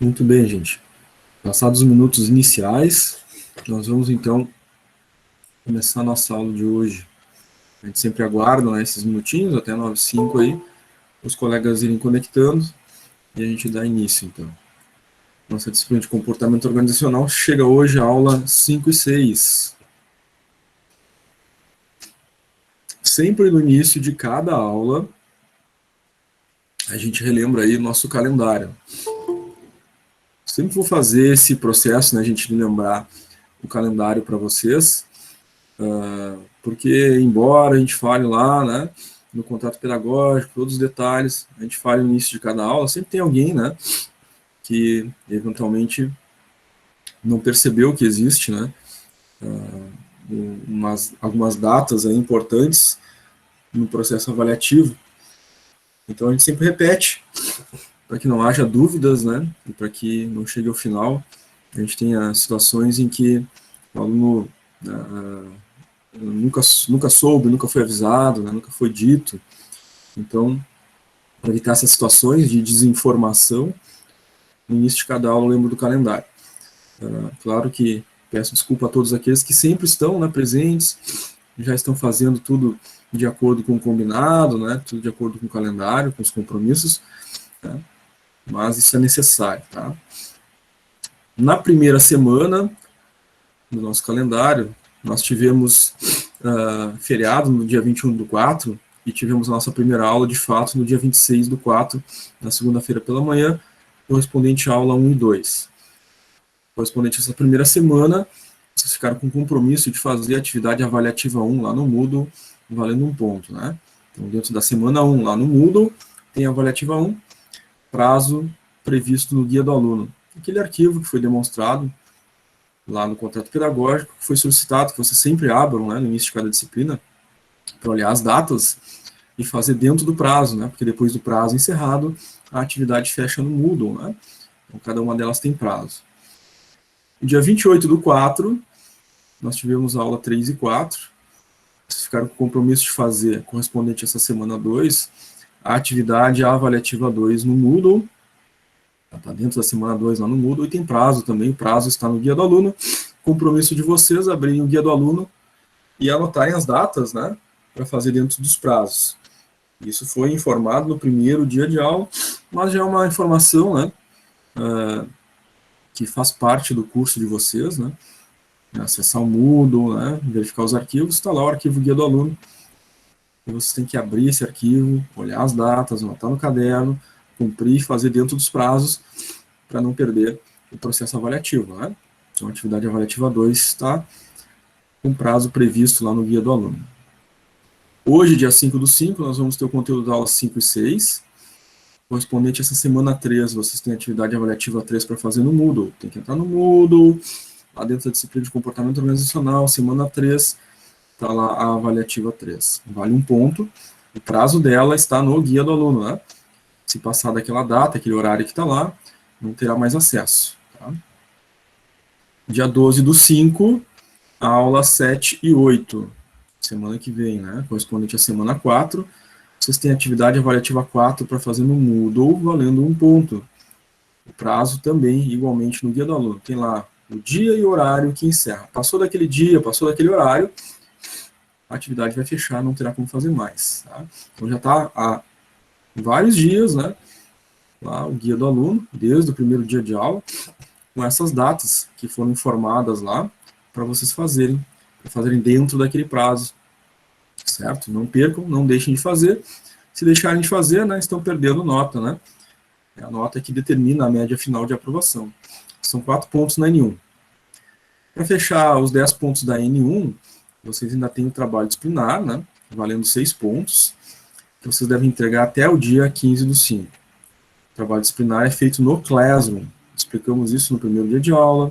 Muito bem, gente. Passados os minutos iniciais, nós vamos então começar a nossa aula de hoje. A gente sempre aguarda, né, esses minutinhos, até 9h05 aí, os colegas irem conectando e a gente dá início, então. Nossa disciplina de comportamento organizacional chega hoje à aula 5 e 6. Sempre no início de cada aula, a gente relembra aí o nosso calendário. Sempre vou fazer esse processo, né, a gente lembrar o calendário para vocês, porque embora a gente fale lá, né, no contrato pedagógico, todos os detalhes, a gente fale no início de cada aula, sempre tem alguém, né, que eventualmente não percebeu que existe, né, algumas datas aí importantes no processo avaliativo. Então a gente sempre repete, para que não haja dúvidas, né, e para que não chegue ao final, a gente tenha situações em que o aluno nunca soube, nunca foi avisado, né, nunca foi dito. Então, para evitar essas situações de desinformação, no início de cada aula eu lembro do calendário. Claro que peço desculpa a todos aqueles que sempre estão, né, presentes, já estão fazendo tudo de acordo com o combinado, né, tudo de acordo com o calendário, com os compromissos, né, mas isso é necessário. Tá? Na primeira semana do nosso calendário, nós tivemos feriado no dia 21/4, e tivemos a nossa primeira aula, de fato, no dia 26/4, na segunda-feira pela manhã, correspondente à aula 1 e 2. Correspondente a essa primeira semana, vocês ficaram com o compromisso de fazer a atividade avaliativa 1 lá no Moodle, valendo 1 ponto. Né? Então, dentro da semana 1 lá no Moodle, tem a avaliativa 1, prazo previsto no guia do aluno. Aquele arquivo que foi demonstrado lá no contrato pedagógico, que foi solicitado que vocês sempre abram, né, no início de cada disciplina, para olhar as datas e fazer dentro do prazo, né, porque depois do prazo encerrado, a atividade fecha no Moodle, né, então cada uma delas tem prazo. No dia 28/4, nós tivemos a aula 3 e 4, vocês ficaram com o compromisso de fazer, correspondente a essa semana 2, a atividade avaliativa 2 no Moodle, está dentro da semana 2 lá no Moodle, e tem prazo também, o prazo está no guia do aluno, compromisso de vocês abrirem o guia do aluno e anotarem as datas, né, para fazer dentro dos prazos. Isso foi informado no primeiro dia de aula, mas já é uma informação, né, que faz parte do curso de vocês, né, acessar o Moodle, né, verificar os arquivos, está lá o arquivo guia do aluno, e vocês têm que abrir esse arquivo, olhar as datas, anotar no caderno, cumprir e fazer dentro dos prazos, para não perder o processo avaliativo. Né? Então, a atividade avaliativa 2 está com prazo previsto lá no guia do aluno. Hoje, dia 5/5, nós vamos ter o conteúdo da aula 5 e 6, correspondente a essa semana 3, vocês têm a atividade avaliativa 3 para fazer no Moodle. Tem que entrar no Moodle, lá dentro da disciplina de comportamento organizacional, semana 3, está lá a avaliativa 3. Vale 1 ponto, o prazo dela está no guia do aluno, né? Se passar daquela data, aquele horário que está lá, não terá mais acesso. Tá? Dia 12/5, a aula 7 e 8, semana que vem, né? Correspondente à semana 4, vocês têm atividade avaliativa 4 para fazer no Moodle, valendo 1 ponto. O prazo também, igualmente, no guia do aluno. Tem lá o dia e o horário que encerra. Passou daquele dia, passou daquele horário, a atividade vai fechar, não terá como fazer mais. Tá? Então já está há vários dias, né? Lá o guia do aluno, desde o primeiro dia de aula, com essas datas que foram informadas lá, para vocês fazerem dentro daquele prazo, certo? Não percam, não deixem de fazer. Se deixarem de fazer, né, estão perdendo nota, né? É a nota que determina a média final de aprovação. São 4 pontos na N1. Para fechar os 10 pontos da N1, vocês ainda têm o trabalho disciplinar, né, valendo 6 pontos, que vocês devem entregar até o dia 15/5. O trabalho disciplinar é feito no Classroom. Explicamos isso no primeiro dia de aula.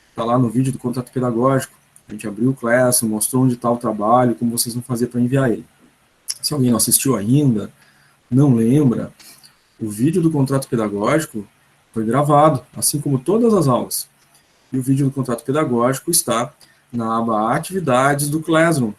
Está lá no vídeo do contrato pedagógico. A gente abriu o Classroom, mostrou onde está o trabalho, como vocês vão fazer para enviar ele. Se alguém não assistiu ainda, não lembra, o vídeo do contrato pedagógico foi gravado, assim como todas as aulas. E o vídeo do contrato pedagógico está na aba Atividades do Classroom.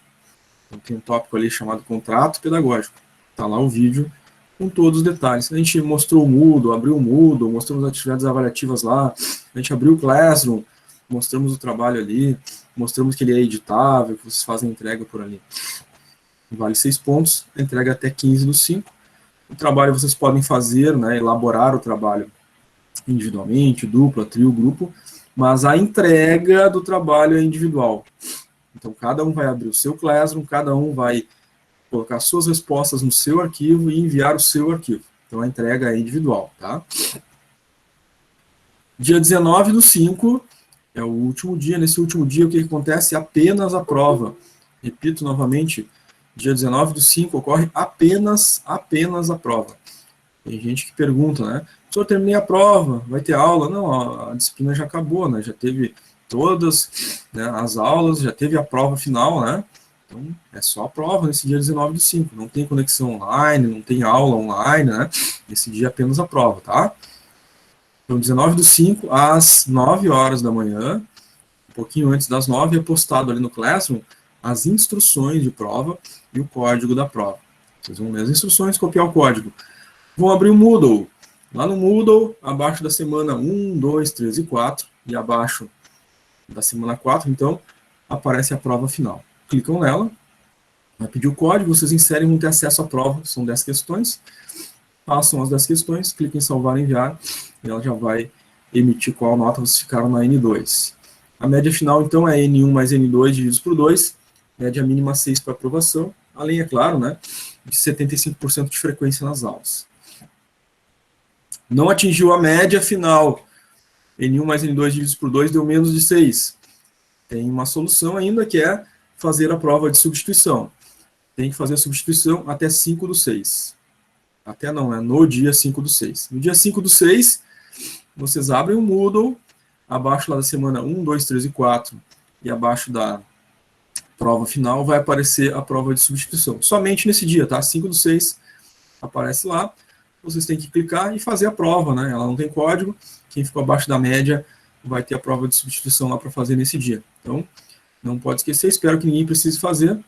Então, tem um tópico ali chamado Contrato Pedagógico. Está lá o vídeo com todos os detalhes. A gente mostrou o Moodle, abriu o Moodle, mostramos as atividades avaliativas lá, a gente abriu o Classroom, mostramos o trabalho ali, mostramos que ele é editável, que vocês fazem entrega por ali. Vale 6 pontos, entrega até 15/5. O trabalho vocês podem fazer, né, elaborar o trabalho individualmente, dupla, trio, grupo, mas a entrega do trabalho é individual. Então, cada um vai abrir o seu Classroom, cada um vai colocar suas respostas no seu arquivo e enviar o seu arquivo. Então, a entrega é individual, tá? Dia 19/5 é o último dia. Nesse último dia, o que acontece? Apenas a prova. Repito novamente, dia 19/5 ocorre apenas a prova. Tem gente que pergunta, né? Só terminei a prova, vai ter aula? Não, a disciplina já acabou, né? Já teve todas, né, as aulas, já teve a prova final, né? Então, é só a prova nesse dia 19/5. Não tem conexão online, não tem aula online, né? Nesse dia apenas a prova, tá? Então, 19/5, às 9 horas da manhã, um pouquinho antes das 9, é postado ali no Classroom as instruções de prova e o código da prova. Vocês vão ler as instruções, copiar o código. Vão abrir o Moodle. Lá no Moodle, abaixo da semana 1, 2, 3 e 4, e abaixo da semana 4, então, aparece a prova final. Clicam nela, vai pedir o código, vocês inserem, vão ter acesso à prova, são 10 questões, passam as 10 questões, cliquem em salvar e enviar, e ela já vai emitir qual nota vocês ficaram na N2. A média final, então, é N1 mais N2 divididos por 2, média mínima 6 para aprovação, além, é claro, né, de 75% de frequência nas aulas. Não atingiu a média final, N1 mais N2 divididos por 2 deu menos de 6. Tem uma solução ainda que é fazer a prova de substituição. Tem que fazer a substituição até 5/6. Até não, é no dia 5/6. No dia 5/6, vocês abrem o Moodle, abaixo lá da semana 1, 2, 3 e 4, e abaixo da prova final vai aparecer a prova de substituição. Somente nesse dia, tá? 5/6 aparece lá. Vocês têm que clicar e fazer a prova, né? Ela não tem código. Quem ficou abaixo da média vai ter a prova de substituição lá para fazer nesse dia. Então, não pode esquecer. Espero que ninguém precise fazer,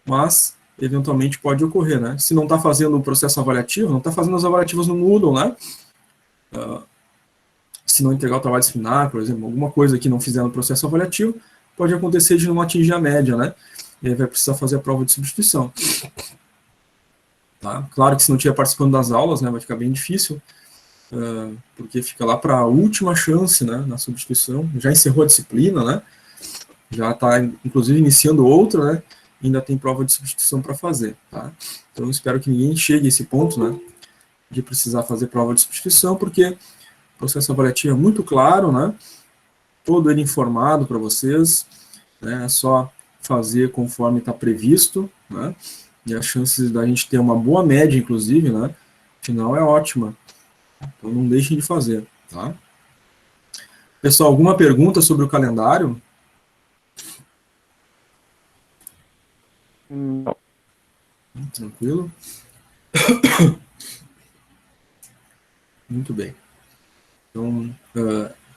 mas eventualmente pode ocorrer, né? Se não está fazendo o processo avaliativo, não está fazendo as avaliativas no Moodle, né? Se não entregar o trabalho disciplinar, por exemplo, alguma coisa que não fizer no processo avaliativo, pode acontecer de não atingir a média, né? E aí vai precisar fazer a prova de substituição. Tá? Claro que se não estiver participando das aulas, né, vai ficar bem difícil, porque fica lá para a última chance, né, na substituição. Já encerrou a disciplina, né, já está, inclusive, iniciando outra, né, ainda tem prova de substituição para fazer. Tá? Então, eu espero que ninguém chegue a esse ponto, né, de precisar fazer prova de substituição, porque o processo avaliativo é muito claro, né, todo ele informado para vocês, né, é só fazer conforme está previsto, né, e as chances da gente ter uma boa média, inclusive, né, final é ótima. Então não deixem de fazer, tá? Pessoal, alguma pergunta sobre o calendário? Não. Tranquilo? Muito bem. Então,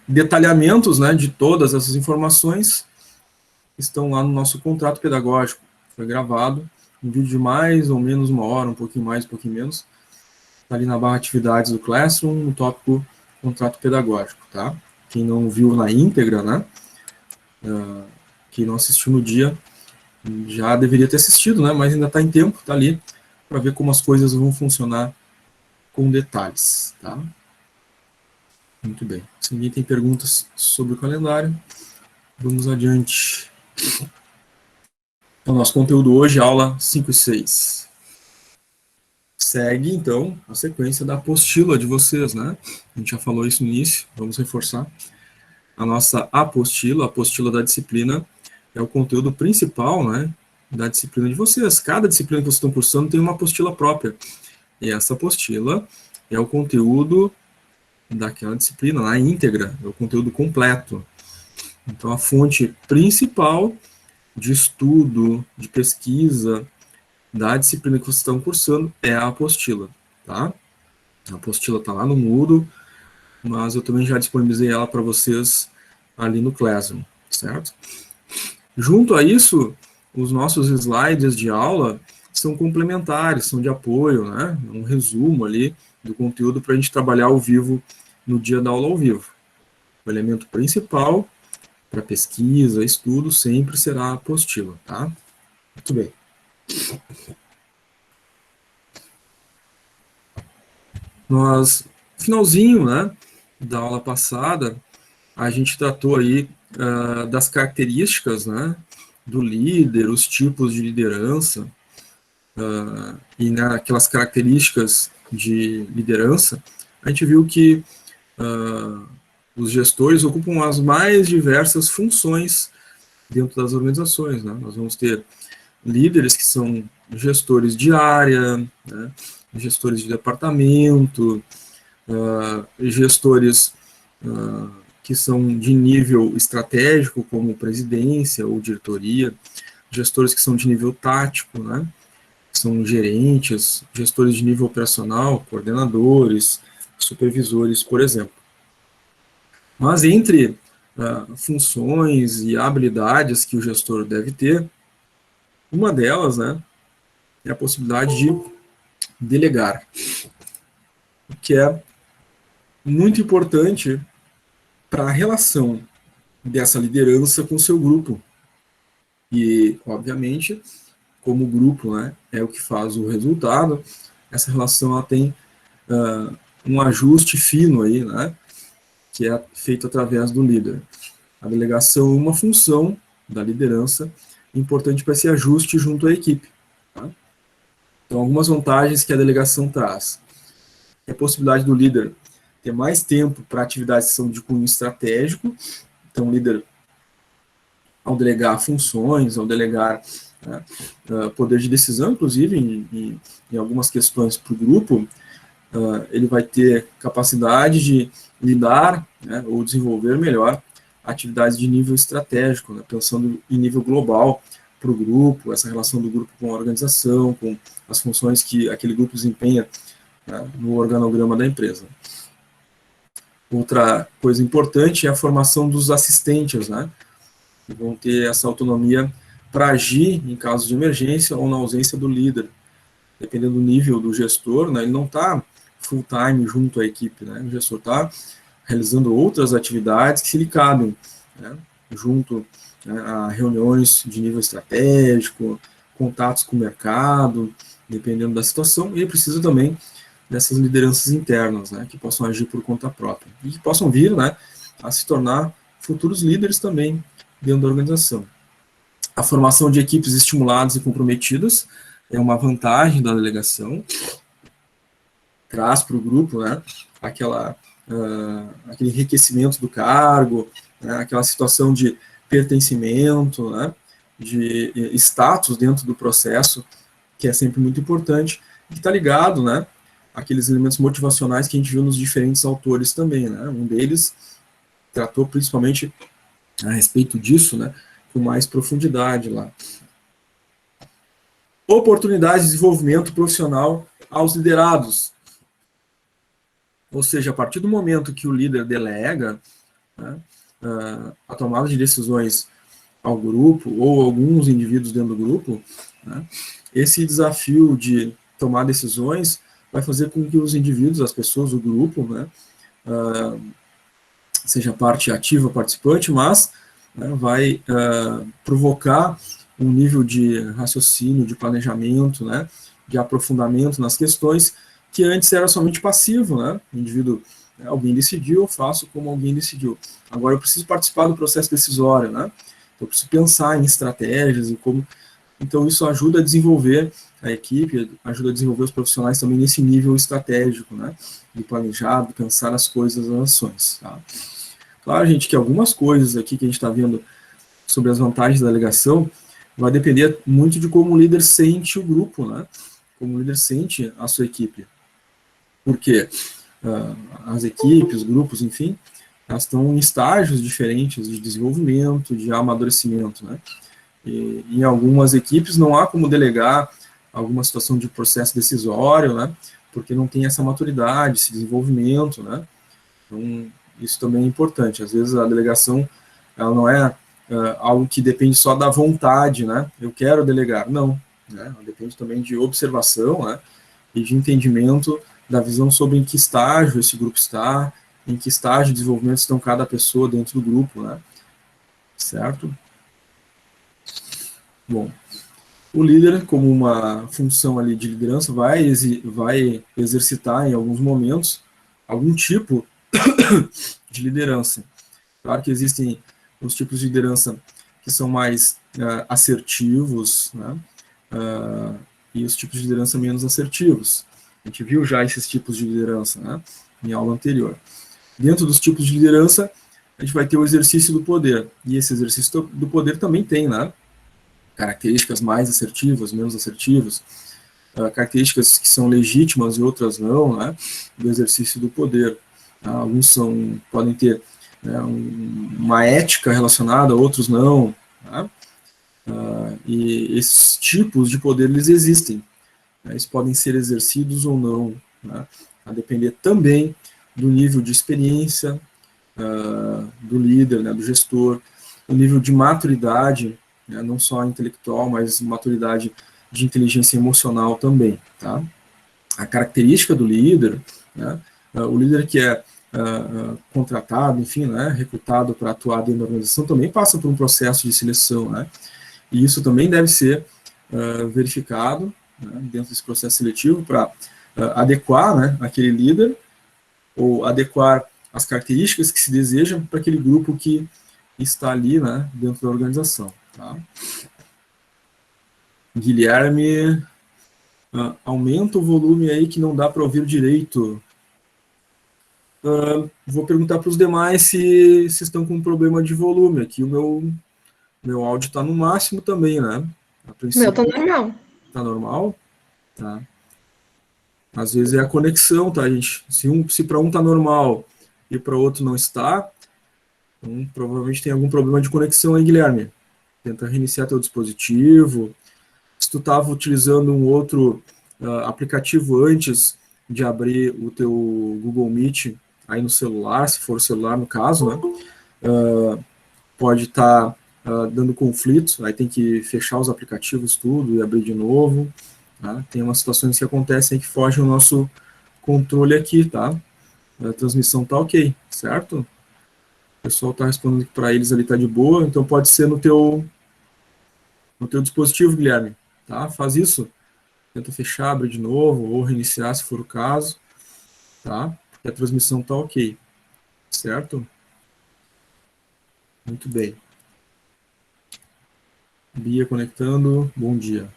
detalhamentos, né, de todas essas informações estão lá no nosso contrato pedagógico. Foi gravado um vídeo de mais ou menos 1 hora, um pouquinho mais, um pouquinho menos. Está ali na barra atividades do Classroom, no tópico contrato pedagógico, tá? Quem não viu na íntegra, né? Quem não assistiu no dia, já deveria ter assistido, né? Mas ainda está em tempo, está ali, para ver como as coisas vão funcionar com detalhes, tá? Muito bem. Se ninguém tem perguntas sobre o calendário, vamos adiante. Então, nosso conteúdo hoje, aula 5 e 6. Segue, então, a sequência da apostila de vocês, né? A gente já falou isso no início, vamos reforçar. A nossa apostila, a apostila da disciplina, é o conteúdo principal, né, da disciplina de vocês. Cada disciplina que vocês estão cursando tem uma apostila própria. E essa apostila é o conteúdo daquela disciplina, na íntegra, é o conteúdo completo. Então, a fonte principal de estudo, de pesquisa, da disciplina que vocês estão cursando é a apostila, tá? A apostila está lá no Moodle, mas eu também já disponibilizei ela para vocês ali no Classroom, certo? Junto a isso, os nossos slides de aula são complementares, são de apoio, né? Um resumo ali do conteúdo para a gente trabalhar ao vivo no dia da aula ao vivo. O elemento principal para pesquisa, estudo, sempre será a apostila, tá? Muito bem. Nós, finalzinho, né, da aula passada, a gente tratou aí das características, né, do líder, os tipos de liderança, e naquelas características de liderança, a gente viu que os gestores ocupam as mais diversas funções dentro das organizações, né? Nós vamos ter líderes que são gestores de área, né, gestores de departamento, gestores que são de nível estratégico, como presidência ou diretoria, gestores que são de nível tático, né, que são gerentes, gestores de nível operacional, coordenadores, supervisores, por exemplo. Mas entre funções e habilidades que o gestor deve ter, uma delas, né, é a possibilidade de delegar, que é muito importante para a relação dessa liderança com o seu grupo. E, obviamente, como o grupo, né, é o que faz o resultado, essa relação ela tem um ajuste fino aí, né, que é feito através do líder. A delegação é uma função da liderança importante para esse ajuste junto à equipe. Tá? Então, algumas vantagens que a delegação traz. É a possibilidade do líder ter mais tempo para atividades que são de cunho estratégico. Então, o líder, ao delegar funções, ao delegar poder de decisão, inclusive, em algumas questões para o grupo, ele vai ter capacidade de lidar, né, ou desenvolver melhor atividades de nível estratégico, né, pensando em nível global para o grupo, essa relação do grupo com a organização, com as funções que aquele grupo desempenha, né, no organograma da empresa. Outra coisa importante é a formação dos assistentes, né, que vão ter essa autonomia para agir em caso de emergência ou na ausência do líder. Dependendo do nível do gestor, né, ele não está full time junto à equipe, né, o gestor está realizando outras atividades que se lhe cabem, né, junto, né, a reuniões de nível estratégico, contatos com o mercado, dependendo da situação, e ele precisa também dessas lideranças internas, né, que possam agir por conta própria, e que possam vir, né, a se tornar futuros líderes também dentro da organização. A formação de equipes estimuladas e comprometidas é uma vantagem da delegação, traz para o grupo, né, aquele enriquecimento do cargo, né, aquela situação de pertencimento, né, de status dentro do processo, que é sempre muito importante, e está ligado, né, àqueles elementos motivacionais que a gente viu nos diferentes autores também, né, um deles tratou principalmente a respeito disso, né, com mais profundidade lá. Oportunidades de desenvolvimento profissional aos liderados. Ou seja, a partir do momento que o líder delega, né, a tomada de decisões ao grupo, ou alguns indivíduos dentro do grupo, né, esse desafio de tomar decisões vai fazer com que os indivíduos, as pessoas, o grupo, né, seja parte ativa, participante, mas, né, vai provocar um nível de raciocínio, de planejamento, né, de aprofundamento nas questões, que antes era somente passivo, né, o indivíduo, alguém decidiu, eu faço como alguém decidiu. Agora eu preciso participar do processo decisório, né, eu preciso pensar em estratégias e como. Então isso ajuda a desenvolver a equipe, ajuda a desenvolver os profissionais também nesse nível estratégico, né, de planejar, de pensar as coisas, as ações. Tá? Claro, gente, que algumas coisas aqui que a gente está vendo sobre as vantagens da delegação vai depender muito de como o líder sente o grupo, né, como o líder sente a sua equipe. Porque as equipes, os grupos, enfim, elas estão em estágios diferentes de desenvolvimento, de amadurecimento, né? E em algumas equipes não há como delegar alguma situação de processo decisório, né? Porque não tem essa maturidade, esse desenvolvimento, né? Então, isso também é importante. Às vezes a delegação, ela não é algo que depende só da vontade, né? Eu quero delegar. Não. né? Ela depende também de observação, né? E de entendimento da visão sobre em que estágio esse grupo está, em que estágio de desenvolvimento estão cada pessoa dentro do grupo, né? Certo? Bom, o líder, como uma função ali de liderança, vai exercitar em alguns momentos algum tipo de liderança. Claro que existem os tipos de liderança que são mais assertivos, né? E os tipos de liderança menos assertivos. A gente viu já esses tipos de liderança, né, em aula anterior. Dentro dos tipos de liderança, a gente vai ter o exercício do poder. E esse exercício do poder também tem, né, características mais assertivas, menos assertivas, características que são legítimas e outras não, né, do exercício do poder. Alguns podem ter, né, uma ética relacionada, outros não, né? E esses tipos de poder, eles existem, né? Eles podem ser exercidos ou não, né? A depender também do nível de experiência do líder, né, do gestor, o nível de maturidade, né, não só intelectual, mas maturidade de inteligência emocional também, tá? A característica do líder, né, o líder que é contratado, enfim, né, recrutado para atuar dentro da organização, também passa por um processo de seleção, né? E isso também deve ser verificado, né, dentro desse processo seletivo para adequar, né, aquele líder ou adequar as características que se desejam para aquele grupo que está ali, né, dentro da organização. Tá? Guilherme, aumenta o volume aí que não dá para ouvir direito. Vou perguntar para os demais se estão com problema de volume. Aqui o meu áudio está no máximo também, né? A princípio, meu tá normal. Tá normal? Tá. Às vezes é a conexão, tá, gente? Se para um tá normal e para outro não está, então provavelmente tem algum problema de conexão aí, Guilherme. Tenta reiniciar teu dispositivo. Se tu estava utilizando um outro aplicativo antes de abrir o teu Google Meet aí no celular, se for o celular no caso, né? Pode estar dando conflitos, aí tem que fechar os aplicativos tudo e abrir de novo. Tá? Tem umas situações que acontecem que fogem o nosso controle aqui, tá? A transmissão tá ok, certo? O pessoal está respondendo que para eles ali tá de boa, então pode ser no teu dispositivo, Guilherme, tá? Faz isso, tenta fechar, abrir de novo, ou reiniciar se for o caso, tá? Porque a transmissão tá ok, certo? Muito bem. Bia conectando, bom dia.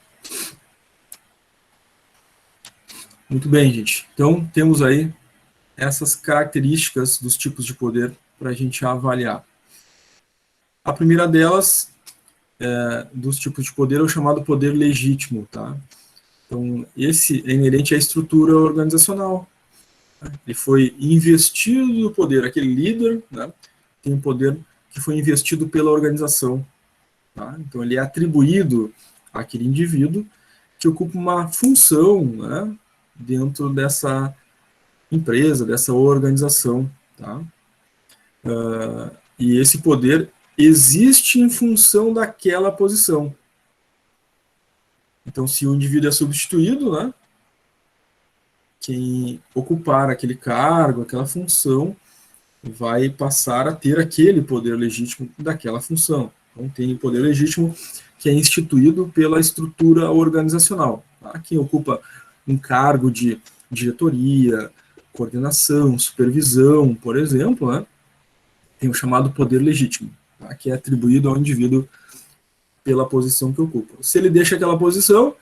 Muito bem, gente. Então, temos aí essas características dos tipos de poder para a gente avaliar. A primeira delas, dos tipos de poder, é o chamado poder legítimo, tá? Então, esse é inerente à estrutura organizacional. Né? Ele foi investido do poder, aquele líder, né, tem um poder que foi investido pela organização. Tá? Então, ele é atribuído àquele indivíduo que ocupa uma função, né, dentro dessa empresa, dessa organização. Tá? E esse poder existe em função daquela posição. Então, se o indivíduo é substituído, né, quem ocupar aquele cargo, aquela função, vai passar a ter aquele poder legítimo daquela função. Então, tem o poder legítimo que é instituído pela estrutura organizacional. Tá? Quem ocupa um cargo de diretoria, coordenação, supervisão, por exemplo, né, tem o chamado poder legítimo, tá? Que é atribuído ao indivíduo pela posição que ocupa. Se ele deixa aquela posição,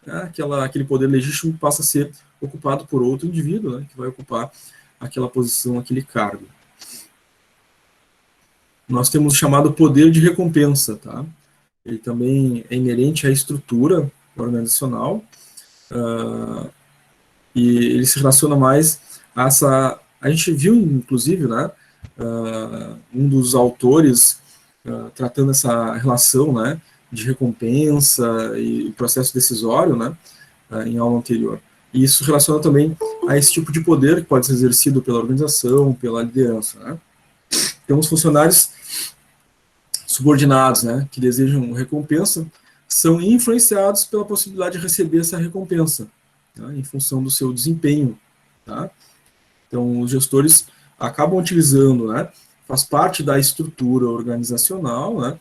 né, aquele poder legítimo passa a ser ocupado por outro indivíduo, né, que vai ocupar aquela posição, aquele cargo. Nós temos o chamado poder de recompensa, tá? Ele também é inerente à estrutura organizacional e ele se relaciona mais a essa... A gente viu, inclusive, né, um dos autores tratando essa relação, né, de recompensa e processo decisório, né, em aula anterior. E isso relaciona também a esse tipo de poder que pode ser exercido pela organização, pela liderança, né? Temos funcionários subordinados, né, que desejam recompensa são influenciados pela possibilidade de receber essa recompensa, tá, em função do seu desempenho. Tá? Então, os gestores acabam utilizando, né, faz parte da estrutura organizacional, né,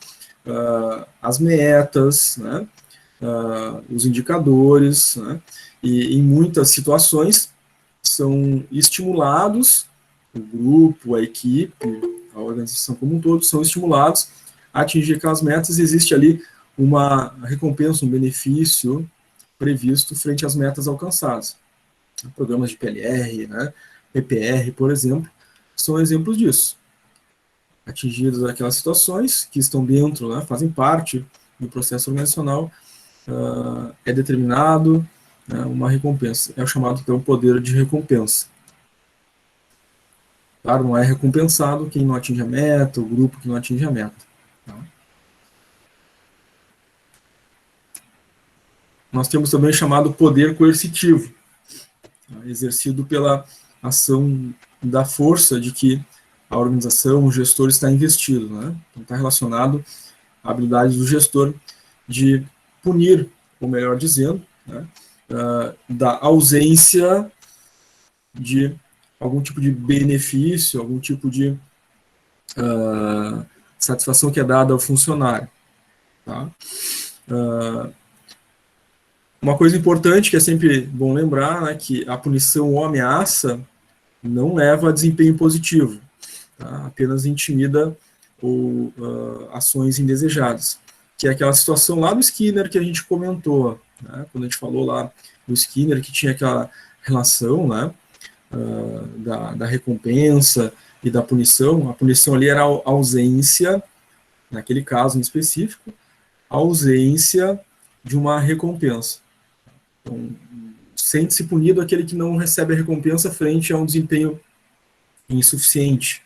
as metas, né, os indicadores, né, e em muitas situações são estimulados, o grupo, a equipe, a organização como um todo, são estimulados a atingir aquelas metas. Existe ali uma recompensa, um benefício previsto frente às metas alcançadas. Programas de PLR, né, PPR, por exemplo, são exemplos disso. Atingidas aquelas situações que estão dentro, né, fazem parte do processo organizacional, é determinado, né, uma recompensa. É o chamado, então, poder de recompensa. Claro, não é recompensado quem não atinge a meta, o grupo que não atinge a meta. Tá? Nós temos também o chamado poder coercitivo, tá, exercido pela ação da força de que a organização, o gestor está investido. Né? Então, está relacionado à habilidade do gestor de punir, ou melhor dizendo, né, da ausência de algum tipo de benefício, algum tipo de satisfação que é dada ao funcionário. Tá? Uma coisa importante que é sempre bom lembrar, né, que a punição ou ameaça não leva a desempenho positivo, tá? Apenas intimida ou ações indesejadas, que é aquela situação lá do Skinner que a gente comentou, né, quando a gente falou lá do Skinner, que tinha aquela relação, né, da recompensa e da punição. A punição ali era a ausência, naquele caso em específico, a ausência de uma recompensa. Então, sente-se punido aquele que não recebe a recompensa frente a um desempenho insuficiente.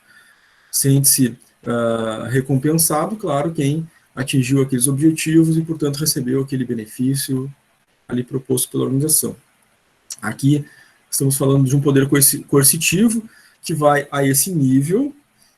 Sente-se recompensado, claro, quem atingiu aqueles objetivos e, portanto, recebeu aquele benefício ali proposto pela organização. Aqui estamos falando de um poder coercitivo que vai a esse nível.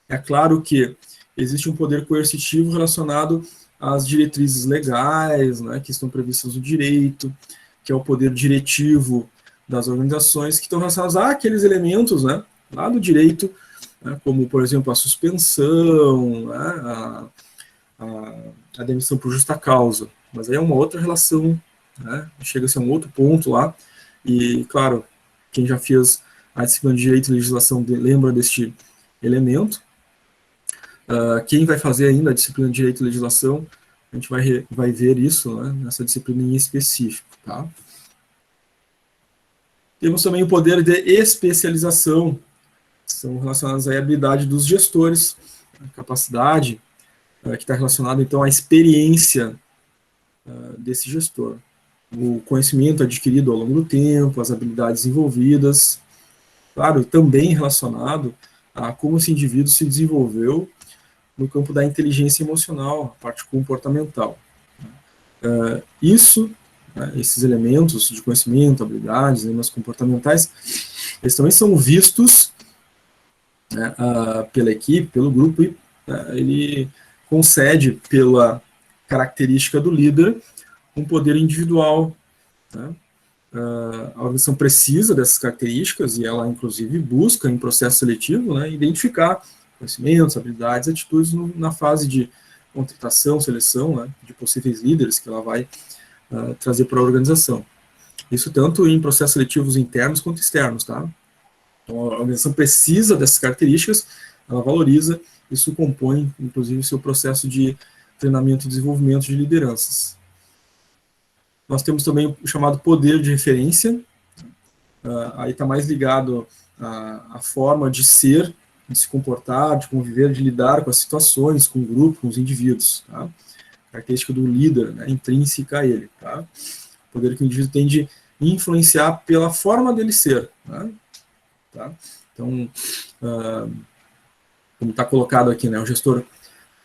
É claro que existe um poder coercitivo relacionado às diretrizes legais, né, que estão previstas no direito, que é o poder diretivo das organizações, que estão relacionados àqueles elementos, né, lá do direito, né, como, por exemplo, a suspensão, né, a demissão por justa causa. Mas aí é uma outra relação, né, chega a ser um outro ponto lá. E, claro, quem já fez a disciplina de Direito e Legislação lembra deste elemento. Quem vai fazer ainda a disciplina de Direito e Legislação, a gente vai ver isso, né, nessa disciplina em específico. Tá? Temos também o poder de especialização, que são relacionados à habilidade dos gestores, a capacidade, que está relacionada, então, à experiência desse gestor. O conhecimento adquirido ao longo do tempo, as habilidades envolvidas, claro, também relacionado a como esse indivíduo se desenvolveu no campo da inteligência emocional, a parte comportamental. Isso, né, esses elementos de conhecimento, habilidades, elementos comportamentais, eles também são vistos, né, pela equipe, pelo grupo, e ele concede, pela característica do líder, um poder individual. Né? A organização precisa dessas características e ela, inclusive, busca, em processo seletivo, né, identificar conhecimentos, habilidades, atitudes na fase de contratação, seleção, né, de possíveis líderes que ela vai trazer para a organização. Isso tanto em processos seletivos internos quanto externos. Tá? Então, a organização precisa dessas características, ela valoriza, isso compõe, inclusive, o seu processo de treinamento e desenvolvimento de lideranças. Nós temos também o chamado poder de referência, aí está mais ligado à forma de ser, de se comportar, de conviver, de lidar com as situações, com o grupo, com os indivíduos. Tá? Característica do líder, né, intrínseca a ele. Tá? O poder que o indivíduo tem de influenciar pela forma dele ser. Né? Tá? Então, como está colocado aqui, né, o gestor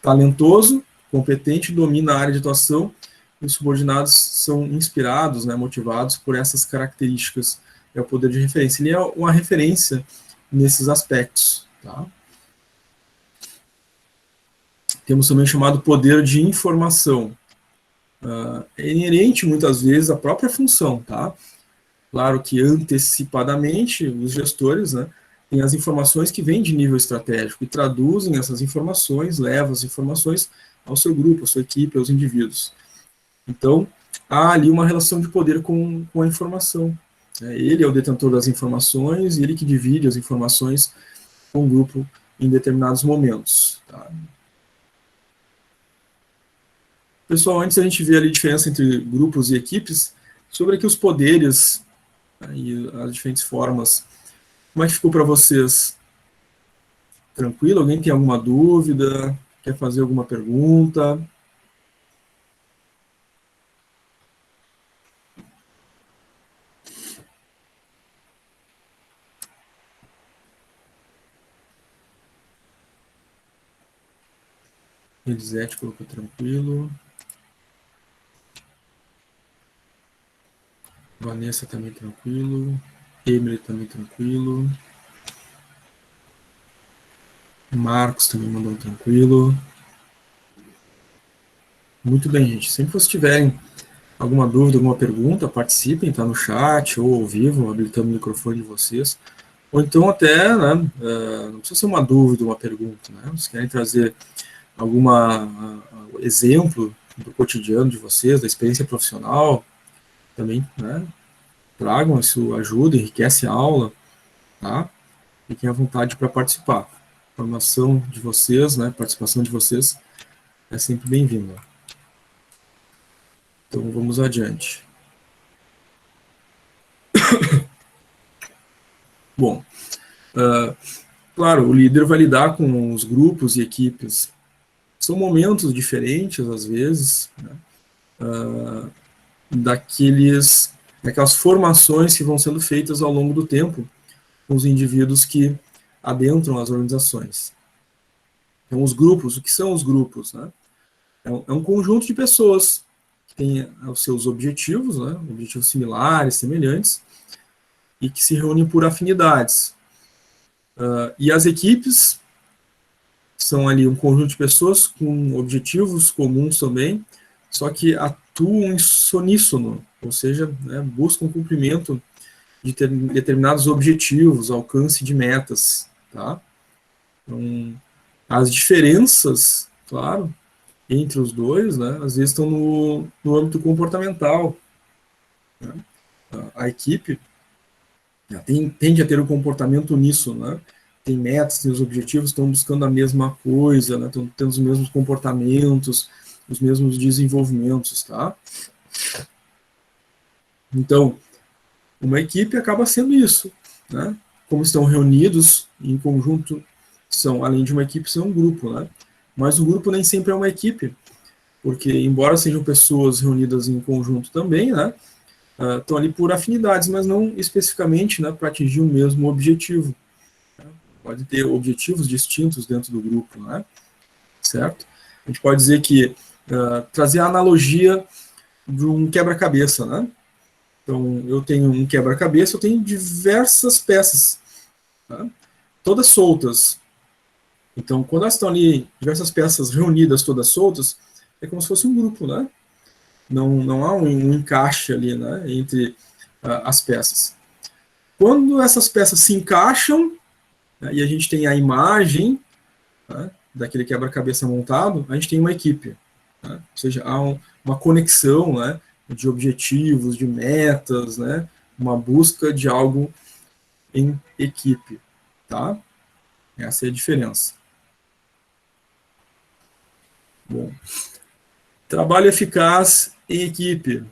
talentoso, competente, domina a área de atuação, e os subordinados são inspirados, né, motivados por essas características. É o poder de referência. Ele é uma referência nesses aspectos. Tá? Temos também o chamado poder de informação. é inerente, muitas vezes, à própria função, tá? Claro que antecipadamente os gestores, né, têm as informações que vêm de nível estratégico e traduzem essas informações, levam as informações ao seu grupo, à sua equipe, aos indivíduos. Então, há ali uma relação de poder com a informação. Ele é o detentor das informações e ele que divide as informações com o grupo em determinados momentos. Tá? Pessoal, antes a gente vê ali a diferença entre grupos e equipes, sobre aqui os poderes, né, e as diferentes formas. Como é que ficou para vocês? Tranquilo? Alguém tem alguma dúvida? Quer fazer alguma pergunta? Elisete colocou tranquilo. Vanessa também tranquilo. Emily também tranquilo. Marcos também mandou tranquilo. Muito bem, gente. Sempre que vocês tiverem alguma dúvida, alguma pergunta, participem, tá no chat ou ao vivo, habilitando o microfone de vocês. Ou então até, né, não precisa ser uma dúvida, uma pergunta, né? Vocês querem trazer algum exemplo do cotidiano de vocês, da experiência profissional, também, né? Tragam, isso ajuda, enriquece a aula, tá? Fiquem à vontade para participar. A formação de vocês, né, participação de vocês é sempre bem-vinda. Então, vamos adiante. Bom, claro, o líder vai lidar com os grupos e equipes. São momentos diferentes, às vezes, né, daquelas formações que vão sendo feitas ao longo do tempo com os indivíduos que adentram as organizações. Então, os grupos, o que são os grupos? Né? É um conjunto de pessoas que têm os seus objetivos, né? Objetivos similares, semelhantes, e que se reúnem por afinidades. E as equipes são ali um conjunto de pessoas com objetivos comuns também, só que atuam em soníssono, ou seja, né, buscam o cumprimento de determinados objetivos, alcance de metas. Tá? Então, as diferenças, claro, entre os dois, né, às vezes estão no âmbito comportamental. Né? A equipe tende a ter um comportamento uníssono, né? Tem metas, tem os objetivos, estão buscando a mesma coisa, né? Estão tendo os mesmos comportamentos, os mesmos desenvolvimentos, tá? Então, uma equipe acaba sendo isso, né? Como estão reunidos em conjunto, além de uma equipe, são um grupo, né? Mas um grupo nem sempre é uma equipe, porque embora sejam pessoas reunidas em conjunto também, né? Estão ali por afinidades, mas não especificamente, né, para atingir o mesmo objetivo. Pode ter objetivos distintos dentro do grupo, né? Certo? A gente pode dizer que trazer a analogia de um quebra-cabeça, né? Então, eu tenho um quebra-cabeça, eu tenho diversas peças, tá? Todas soltas. Então, quando elas estão ali, diversas peças reunidas, todas soltas, é como se fosse um grupo, né? Não há um encaixe ali, né, entre as peças. Quando essas peças se encaixam, né, e a gente tem a imagem, né, daquele quebra-cabeça montado, a gente tem uma equipe. Né? Ou seja, há uma conexão, né, de objetivos, de metas, né, uma busca de algo em equipe. Tá? Essa é a diferença. Bom, trabalho eficaz em equipe.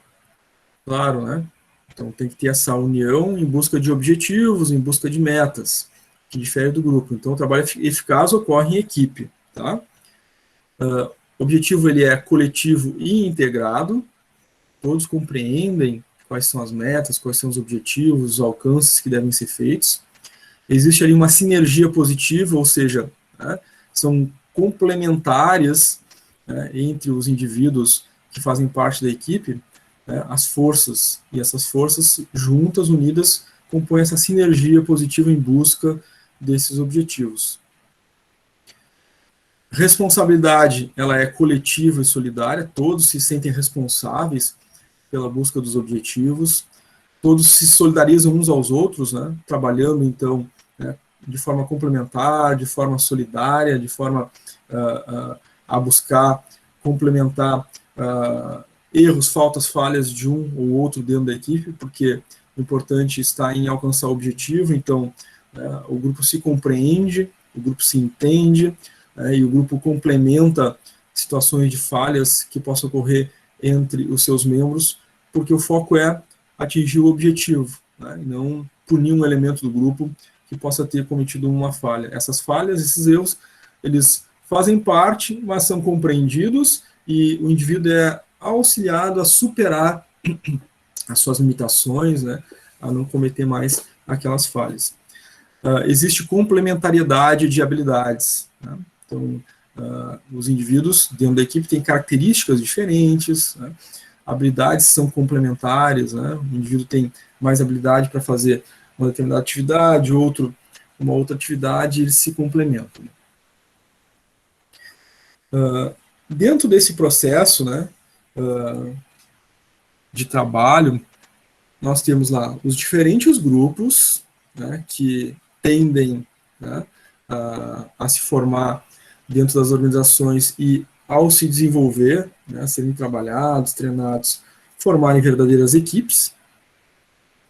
Claro, né? Então tem que ter essa união em busca de objetivos, em busca de metas, que difere do grupo. Então o trabalho eficaz ocorre em equipe, tá? O objetivo ele é coletivo e integrado, todos compreendem quais são as metas, quais são os objetivos, os alcances que devem ser feitos. Existe ali uma sinergia positiva, ou seja, né, são complementares, né, entre os indivíduos que fazem parte da equipe, né, as forças, e essas forças juntas, unidas, compõem essa sinergia positiva em busca desses objetivos. Responsabilidade, ela é coletiva e solidária, todos se sentem responsáveis pela busca dos objetivos, todos se solidarizam uns aos outros, né, trabalhando, então, né, de forma complementar, de forma solidária, de forma a buscar complementar erros, faltas, falhas de um ou outro dentro da equipe, porque o importante está em alcançar o objetivo, então o grupo se compreende, o grupo se entende, e o grupo complementa situações de falhas que possam ocorrer entre os seus membros, porque o foco é atingir o objetivo, né, e não punir um elemento do grupo que possa ter cometido uma falha. Essas falhas, esses erros, eles fazem parte, mas são compreendidos, e o indivíduo é auxiliado a superar as suas limitações, né, a não cometer mais aquelas falhas. Existe complementariedade de habilidades, né? Então, os indivíduos dentro da equipe têm características diferentes, né? Habilidades são complementares, né? O indivíduo tem mais habilidade para fazer uma determinada atividade, outro uma outra atividade, eles se complementam. Dentro desse processo, né, de trabalho, nós temos lá os diferentes grupos, né, que tendem, né, a se formar dentro das organizações e, ao se desenvolver, né, serem trabalhados, treinados, formarem verdadeiras equipes.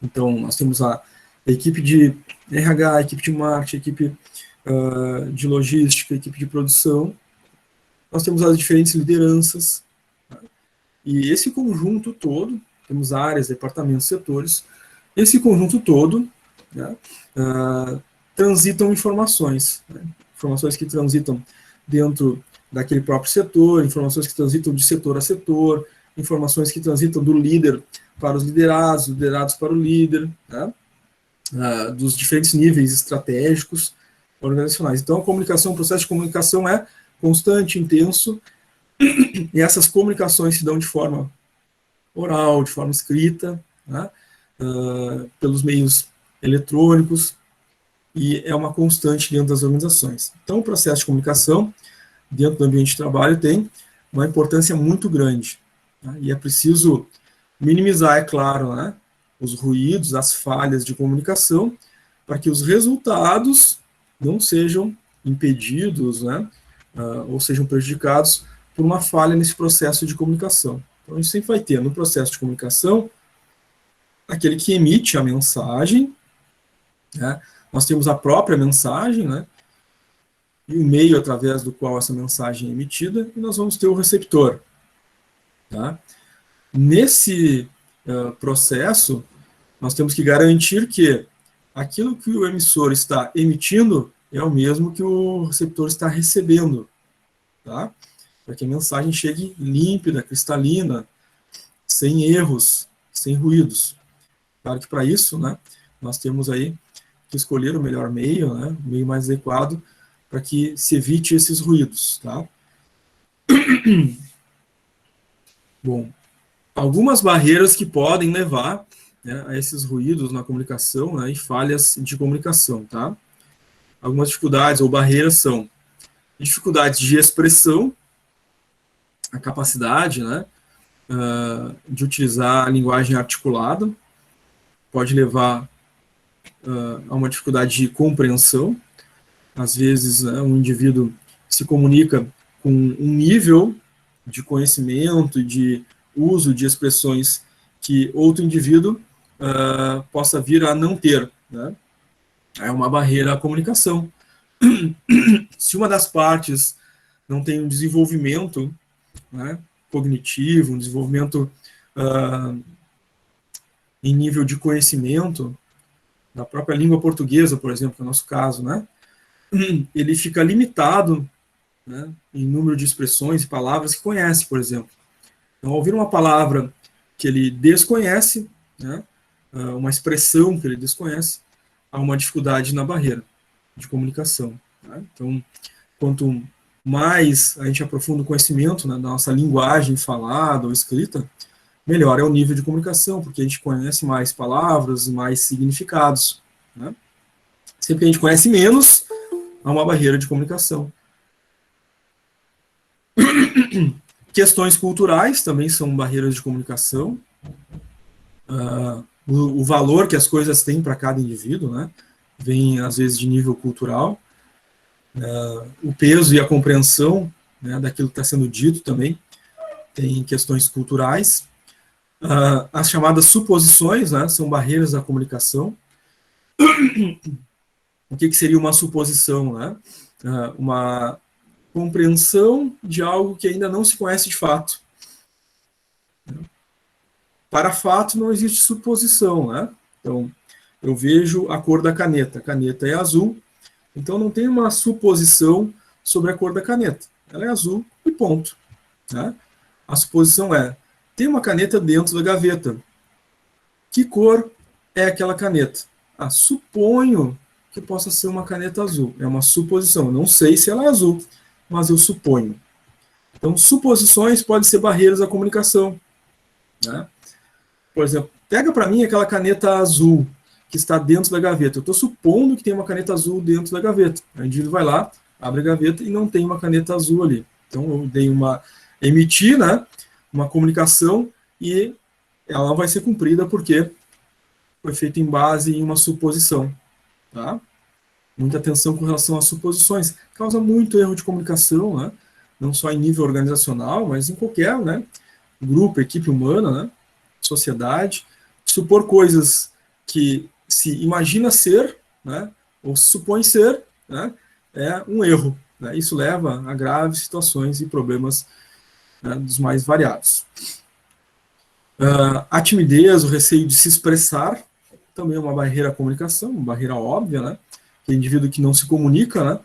Então, nós temos a equipe de RH, a equipe de marketing, a equipe de logística, a equipe de produção. Nós temos as diferentes lideranças, né, e esse conjunto todo, temos áreas, departamentos, setores, esse conjunto todo, né, transitam informações, né, informações que transitam dentro daquele próprio setor, informações que transitam de setor a setor, informações que transitam do líder para os liderados para o líder, né, dos diferentes níveis estratégicos organizacionais. Então, a comunicação, o processo de comunicação é constante, intenso, e essas comunicações se dão de forma oral, de forma escrita, né, pelos meios eletrônicos, e é uma constante dentro das organizações. Então, o processo de comunicação, dentro do ambiente de trabalho, tem uma importância muito grande, né, e é preciso minimizar, é claro, né, os ruídos, as falhas de comunicação, para que os resultados não sejam impedidos, né, ou sejam prejudicados por uma falha nesse processo de comunicação. Então, a gente sempre vai ter, no processo de comunicação, aquele que emite a mensagem, né, nós temos a própria mensagem, né, e o meio através do qual essa mensagem é emitida, e nós vamos ter o receptor. Tá? Nesse processo, nós temos que garantir que aquilo que o emissor está emitindo é o mesmo que o receptor está recebendo, tá? Para que a mensagem chegue límpida, cristalina, sem erros, sem ruídos. Claro que para isso, né, nós temos aí que escolher o melhor meio, né, o meio mais adequado, para que se evite esses ruídos, tá? Bom, algumas barreiras que podem levar, né, a esses ruídos na comunicação, né, e falhas de comunicação, tá? Algumas dificuldades ou barreiras são dificuldades de expressão, a capacidade, né, de utilizar a linguagem articulada, pode levar a uma dificuldade de compreensão. Às vezes, né, um indivíduo se comunica com um nível de conhecimento e de uso de expressões que outro indivíduo possa vir a não ter, né? É uma barreira à comunicação. Se uma das partes não tem um desenvolvimento, né, cognitivo, um desenvolvimento em nível de conhecimento da própria língua portuguesa, por exemplo, que é o nosso caso, né, ele fica limitado, né, em número de expressões e palavras que conhece, por exemplo. Então, ao ouvir uma palavra que ele desconhece, né, uma expressão que ele desconhece, há uma dificuldade na barreira de comunicação. Tá? Então, quanto mais a gente aprofunda o conhecimento, né, da nossa linguagem falada ou escrita, melhor é o nível de comunicação, porque a gente conhece mais palavras, mais significados. Né? Sempre que a gente conhece menos, há uma barreira de comunicação. Questões culturais também são barreiras de comunicação. O valor que as coisas têm para cada indivíduo, né, vem às vezes de nível cultural. O peso e a compreensão, né, daquilo que está sendo dito também tem questões culturais. As chamadas suposições, né, são barreiras da comunicação. O que seria uma suposição? Né? Uma compreensão de algo que ainda não se conhece de fato. Para fato não existe suposição, né? Então, eu vejo a cor da caneta. A caneta é azul, então não tem uma suposição sobre a cor da caneta. Ela é azul e ponto. Né? A suposição é, tem uma caneta dentro da gaveta. Que cor é aquela caneta? Suponho que possa ser uma caneta azul. É uma suposição. Eu não sei se ela é azul, mas eu suponho. Então, suposições podem ser barreiras à comunicação. Né? Por exemplo, pega para mim aquela caneta azul que está dentro da gaveta. Eu estou supondo que tem uma caneta azul dentro da gaveta. O indivíduo vai lá, abre a gaveta e não tem uma caneta azul ali. Então, eu dei emiti, né, uma comunicação e ela não vai ser cumprida porque foi feita em base em uma suposição. Tá? Muita atenção com relação às suposições. Causa muito erro de comunicação, né? Não só em nível organizacional, mas em qualquer, né, grupo, equipe humana, né, sociedade. Supor coisas que se imagina ser, né, ou se supõe ser, né, é um erro. Né? Isso leva a graves situações e problemas, né, dos mais variados. A timidez, o receio de se expressar, também é uma barreira à comunicação, uma barreira óbvia, né? Que o indivíduo que não se comunica, né,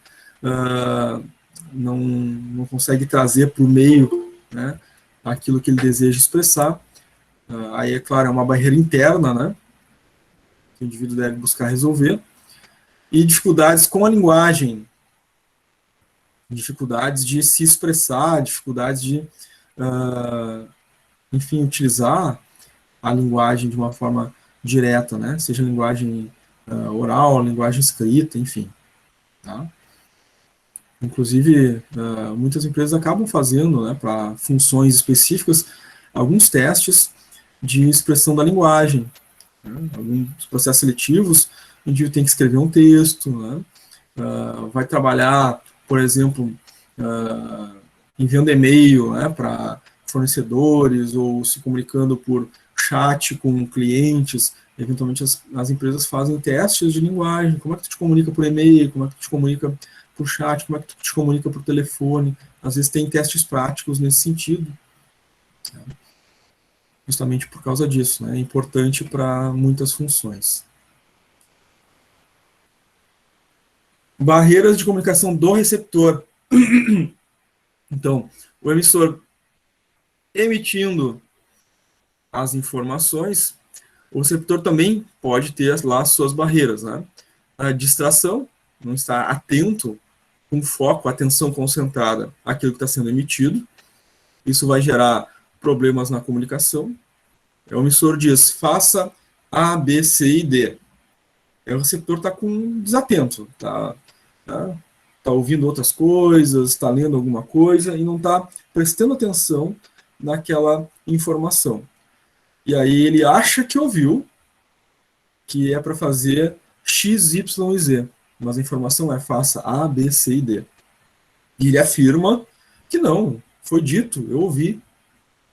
não consegue trazer para o meio, né, aquilo que ele deseja expressar. Aí, é claro, é uma barreira interna, né, que o indivíduo deve buscar resolver. E dificuldades com a linguagem, dificuldades de se expressar, dificuldades de, enfim, utilizar a linguagem de uma forma direta, né, seja linguagem oral, linguagem escrita, enfim. Tá? Inclusive, muitas empresas acabam fazendo, né, para funções específicas, alguns testes de expressão da linguagem. Né? Alguns processos seletivos, o indivíduo tem que escrever um texto, né? Vai trabalhar, por exemplo, enviando e-mail, né, para fornecedores ou se comunicando por chat com clientes. Eventualmente as empresas fazem testes de linguagem. Como é que tu te comunica por e-mail? Como é que tu te comunica por chat? Como é que tu te comunica por telefone? Às vezes tem testes práticos nesse sentido. Justamente por causa disso, né? É importante para muitas funções. Barreiras de comunicação do receptor. Então, o emissor emitindo as informações, o receptor também pode ter lá as suas barreiras, né? A distração, não estar atento, com foco, atenção concentrada àquilo que está sendo emitido. Isso vai gerar problemas na comunicação. O emissor diz, faça A, B, C e D. O receptor está desatento, está ouvindo outras coisas, está lendo alguma coisa e não está prestando atenção naquela informação. E aí ele acha que ouviu, que é para fazer X, Y e Z. Mas a informação é faça A, B, C e D. E ele afirma que não, foi dito, eu ouvi,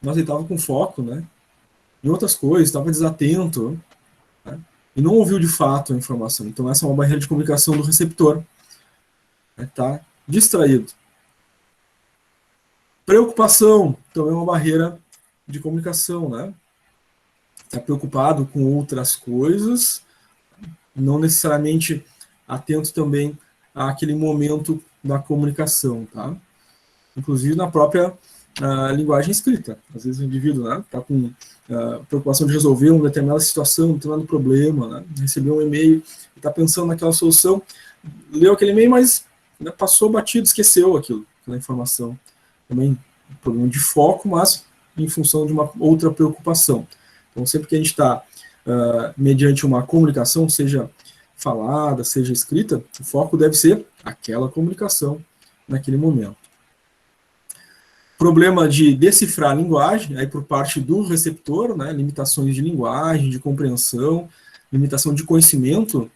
mas ele estava com foco, né, em outras coisas, estava desatento, né, e não ouviu de fato a informação. Então essa é uma barreira de comunicação do receptor. Está distraído. Preocupação também é uma barreira de comunicação, né? Está preocupado com outras coisas, não necessariamente atento também àquele momento da comunicação, tá? Inclusive na própria linguagem escrita. Às vezes o indivíduo está com preocupação de resolver uma determinada situação, um determinado problema, né? Recebeu um e-mail, está pensando naquela solução, leu aquele e-mail, mas passou batido, esqueceu aquela informação. Também problema de foco, mas em função de uma outra preocupação. Então, sempre que a gente está mediante uma comunicação, seja falada, seja escrita, o foco deve ser aquela comunicação naquele momento. Problema de decifrar a linguagem, aí por parte do receptor, né, limitações de linguagem, de compreensão, limitação de conhecimento,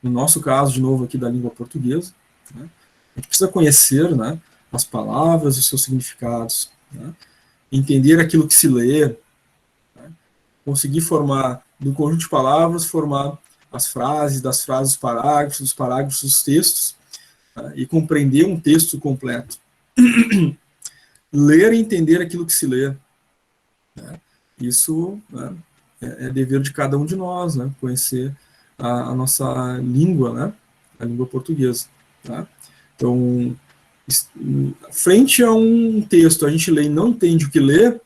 no nosso caso, de novo, aqui da língua portuguesa. Né, a gente precisa conhecer, né, as palavras, os seus significados, né, entender aquilo que se lê, né, conseguir formar, do conjunto de palavras, formar as frases, das frases, os parágrafos, dos parágrafos, os textos, né, e compreender um texto completo. Ler e entender aquilo que se lê. Né? Isso, né, é dever de cada um de nós, né? Conhecer a nossa língua, né? A língua portuguesa. Tá? Então, frente a um texto, a gente lê e não entende o que lê,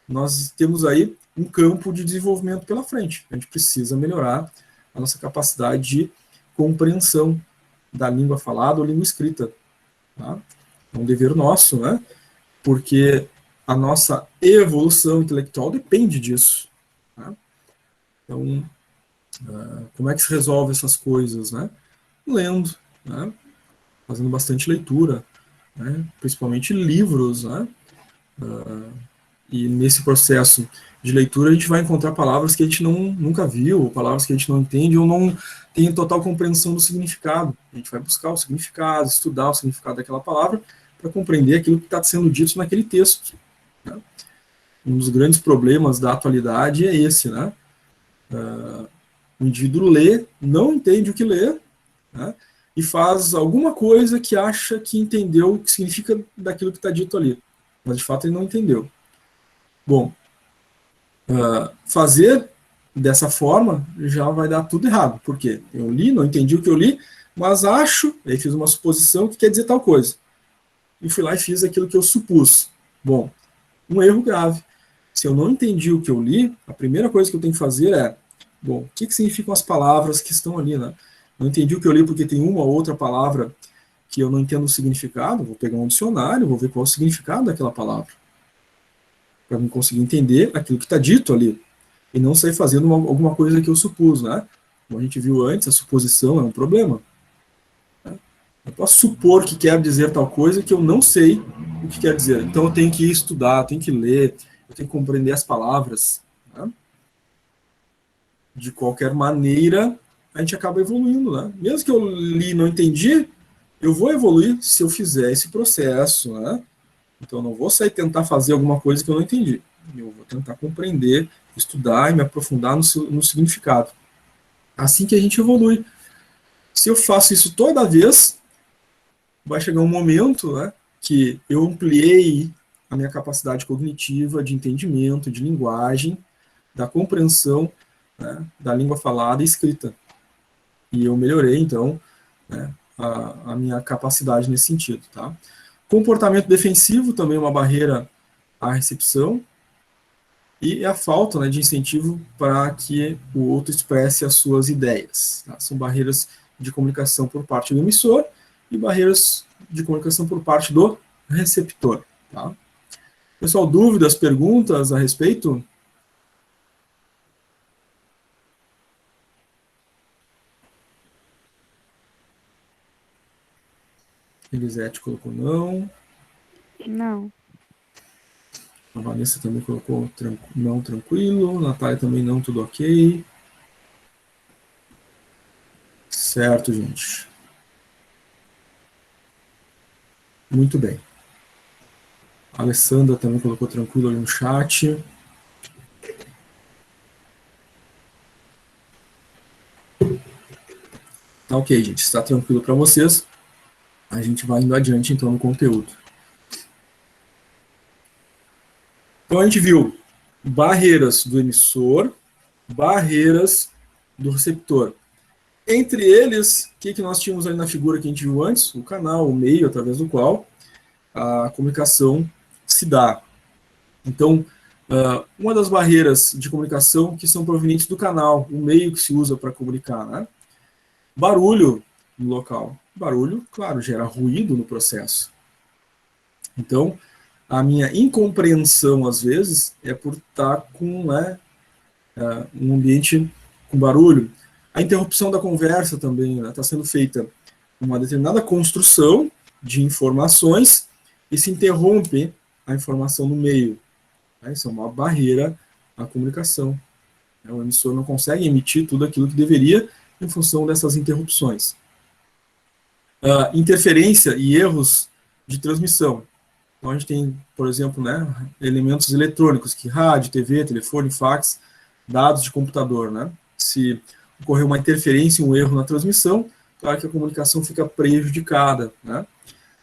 nós temos aí um campo de desenvolvimento pela frente. A gente precisa melhorar a nossa capacidade de compreensão da língua falada ou língua escrita. Tá? É um dever nosso, né? Porque a nossa evolução intelectual depende disso. Tá? Então, como é que se resolve essas coisas? Né? Lendo, né? Fazendo bastante leitura, né? Principalmente livros. Né? E nesse processo de leitura a gente vai encontrar palavras que a gente nunca viu, palavras que a gente não entende ou não tem total compreensão do significado. A gente vai buscar o significado, estudar o significado daquela palavra para compreender aquilo que está sendo dito naquele texto. Né? Um dos grandes problemas da atualidade é esse, né? O indivíduo lê, não entende o que lê, né? E faz alguma coisa que acha que entendeu o que significa daquilo que está dito ali, mas de fato ele não entendeu. Bom, fazer dessa forma já vai dar tudo errado, porque eu li, não entendi o que eu li, mas acho, aí fiz uma suposição que quer dizer tal coisa. E fui lá e fiz aquilo que eu supus. Bom, um erro grave. Se eu não entendi o que eu li, a primeira coisa que eu tenho que fazer é, bom, o que significam as palavras que estão ali, né? Não entendi o que eu li porque tem uma ou outra palavra que eu não entendo o significado, vou pegar um dicionário, vou ver qual é o significado daquela palavra, para eu conseguir entender aquilo que está dito ali, e não sair fazendo alguma coisa que eu supus, né? Como a gente viu antes, a suposição é um problema. Eu posso supor que quer dizer tal coisa que eu não sei o que quer dizer. Então eu tenho que estudar, eu tenho que ler, eu tenho que compreender as palavras. Né? De qualquer maneira, a gente acaba evoluindo. Né? Mesmo que eu li e não entendi, eu vou evoluir se eu fizer esse processo. Né? Então eu não vou sair tentar fazer alguma coisa que eu não entendi. Eu vou tentar compreender, estudar e me aprofundar no significado. Assim que a gente evolui. Se eu faço isso toda vez, vai chegar um momento, né, que eu ampliei a minha capacidade cognitiva de entendimento, de linguagem, da compreensão, né, da língua falada e escrita. E eu melhorei, então, né, a minha capacidade nesse sentido. Tá? Comportamento defensivo também é uma barreira à recepção, e a falta, né, de incentivo para que o outro expresse as suas ideias. Tá? São barreiras de comunicação por parte do emissor e barreiras de comunicação por parte do receptor. Tá? Pessoal, dúvidas, perguntas a respeito? Elisete colocou não. Não. A Vanessa também colocou não, tranquilo. Natália também não, tudo ok. Certo, gente. Muito bem. A Alessandra também colocou tranquilo ali no chat. Tá ok, gente. Está tranquilo para vocês? A gente vai indo adiante, então, no conteúdo. Então, a gente viu barreiras do emissor, barreiras do receptor. Entre eles, o que nós tínhamos ali na figura que a gente viu antes? O canal, o meio através do qual a comunicação se dá. Então, uma das barreiras de comunicação que são provenientes do canal, o meio que se usa para comunicar, né? Barulho no local. Barulho, claro, gera ruído no processo. Então, a minha incompreensão, às vezes, é por estar com, né, um ambiente com barulho. A interrupção da conversa também está, né, sendo feita uma determinada construção de informações e se interrompe a informação no meio. Né? Isso é uma barreira à comunicação. O emissor não consegue emitir tudo aquilo que deveria em função dessas interrupções. Interferência e erros de transmissão. Então, a gente tem, por exemplo, né, elementos eletrônicos, que rádio, TV, telefone, fax, dados de computador. Né? Se ocorrer uma interferência, um erro na transmissão, claro que a comunicação fica prejudicada. Né?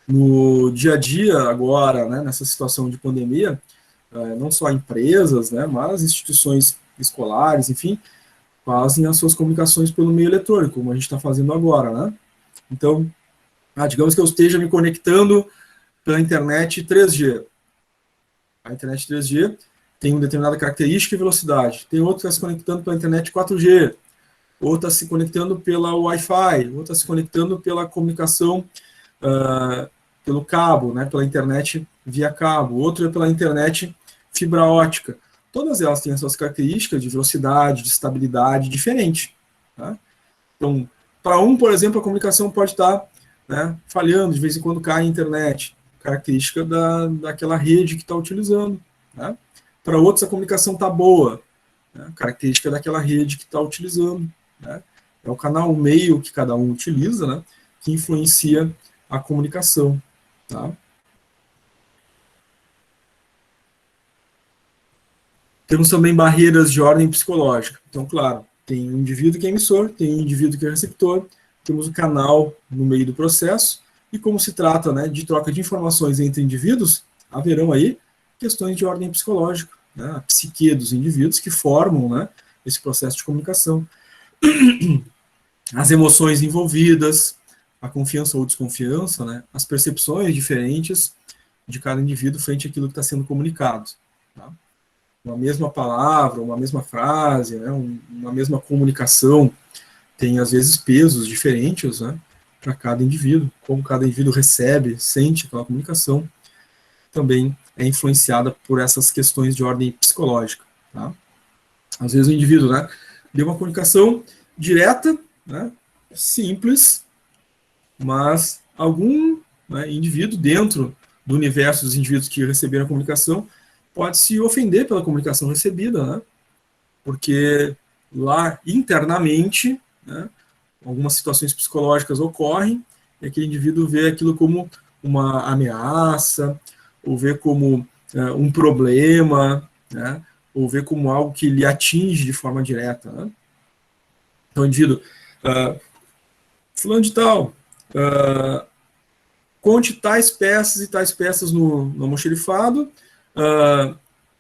No dia a dia, agora, né, nessa situação de pandemia, não só empresas, né, mas instituições escolares, enfim, fazem as suas comunicações pelo meio eletrônico, como a gente está fazendo agora. Né? Então, digamos que eu esteja me conectando pela internet 3G. A internet 3G tem uma determinada característica e velocidade. Tem outro que está se conectando pela internet 4G. Outro está se conectando pela Wi-Fi. Outro está se conectando pela comunicação pelo cabo, né, pela internet via cabo. Outro é pela internet fibra ótica. Todas elas têm as suas características de velocidade, de estabilidade diferente. Tá? Então, para um, por exemplo, a comunicação pode estar, né, falhando, de vez em quando cai a internet, característica daquela rede que está utilizando. Né? Para outros, a comunicação está boa, né, característica daquela rede que está utilizando. Né? É o canal, o meio que cada um utiliza, né, que influencia a comunicação. Tá? Temos também barreiras de ordem psicológica. Então, claro, tem um indivíduo que é emissor, tem um indivíduo que é receptor, temos o canal no meio do processo, e como se trata, né, de troca de informações entre indivíduos, haverão aí questões de ordem psicológica, né, a psique dos indivíduos que formam, né, esse processo de comunicação. As emoções envolvidas, a confiança ou desconfiança, né, as percepções diferentes de cada indivíduo frente àquilo que está sendo comunicado. Tá? Uma mesma palavra, uma mesma frase, né, uma mesma comunicação tem, às vezes, pesos diferentes, né, para cada indivíduo. Como cada indivíduo recebe, sente aquela comunicação, também é influenciada por essas questões de ordem psicológica. Tá? Às vezes o indivíduo, né, deu uma comunicação direta, né, simples, mas algum, né, indivíduo dentro do universo dos indivíduos que receberam a comunicação pode se ofender pela comunicação recebida, né, porque lá internamente, né, algumas situações psicológicas ocorrem e aquele indivíduo vê aquilo como uma ameaça, ou vê como um problema, né, ou vê como algo que lhe atinge de forma direta. Né. Então, o indivíduo, fulano de tal, conte tais peças e tais peças no almoxerifado,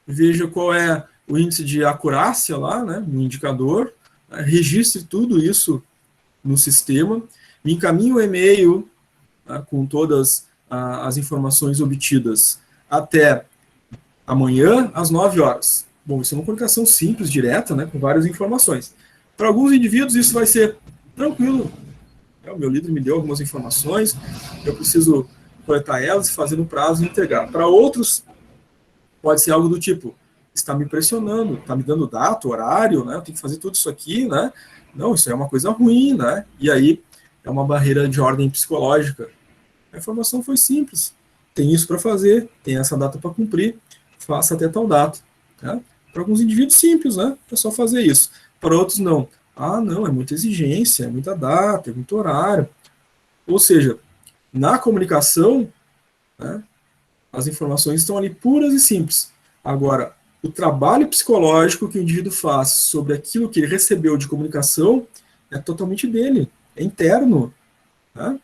veja qual é o índice de acurácia lá, né, no indicador, registre tudo isso no sistema, me encaminhe o e-mail com todas as informações obtidas até amanhã, às 9 horas. Bom, isso é uma comunicação simples, direta, né, com várias informações. Para alguns indivíduos isso vai ser tranquilo. O meu líder me deu algumas informações, eu preciso coletar elas e fazer no prazo e entregar. Para outros, pode ser algo do tipo, está me pressionando, está me dando data, horário, né, eu tenho que fazer tudo isso aqui, né, não, isso é uma coisa ruim, né, e aí é uma barreira de ordem psicológica. A informação foi simples, tem isso para fazer, tem essa data para cumprir, faça até tal data. Né? Para alguns indivíduos simples, né, é só fazer isso. Para outros não. Ah, não, é muita exigência, é muita data, é muito horário. Ou seja, na comunicação, né, as informações estão ali puras e simples. Agora, o trabalho psicológico que o indivíduo faz sobre aquilo que ele recebeu de comunicação é totalmente dele, é interno. Né?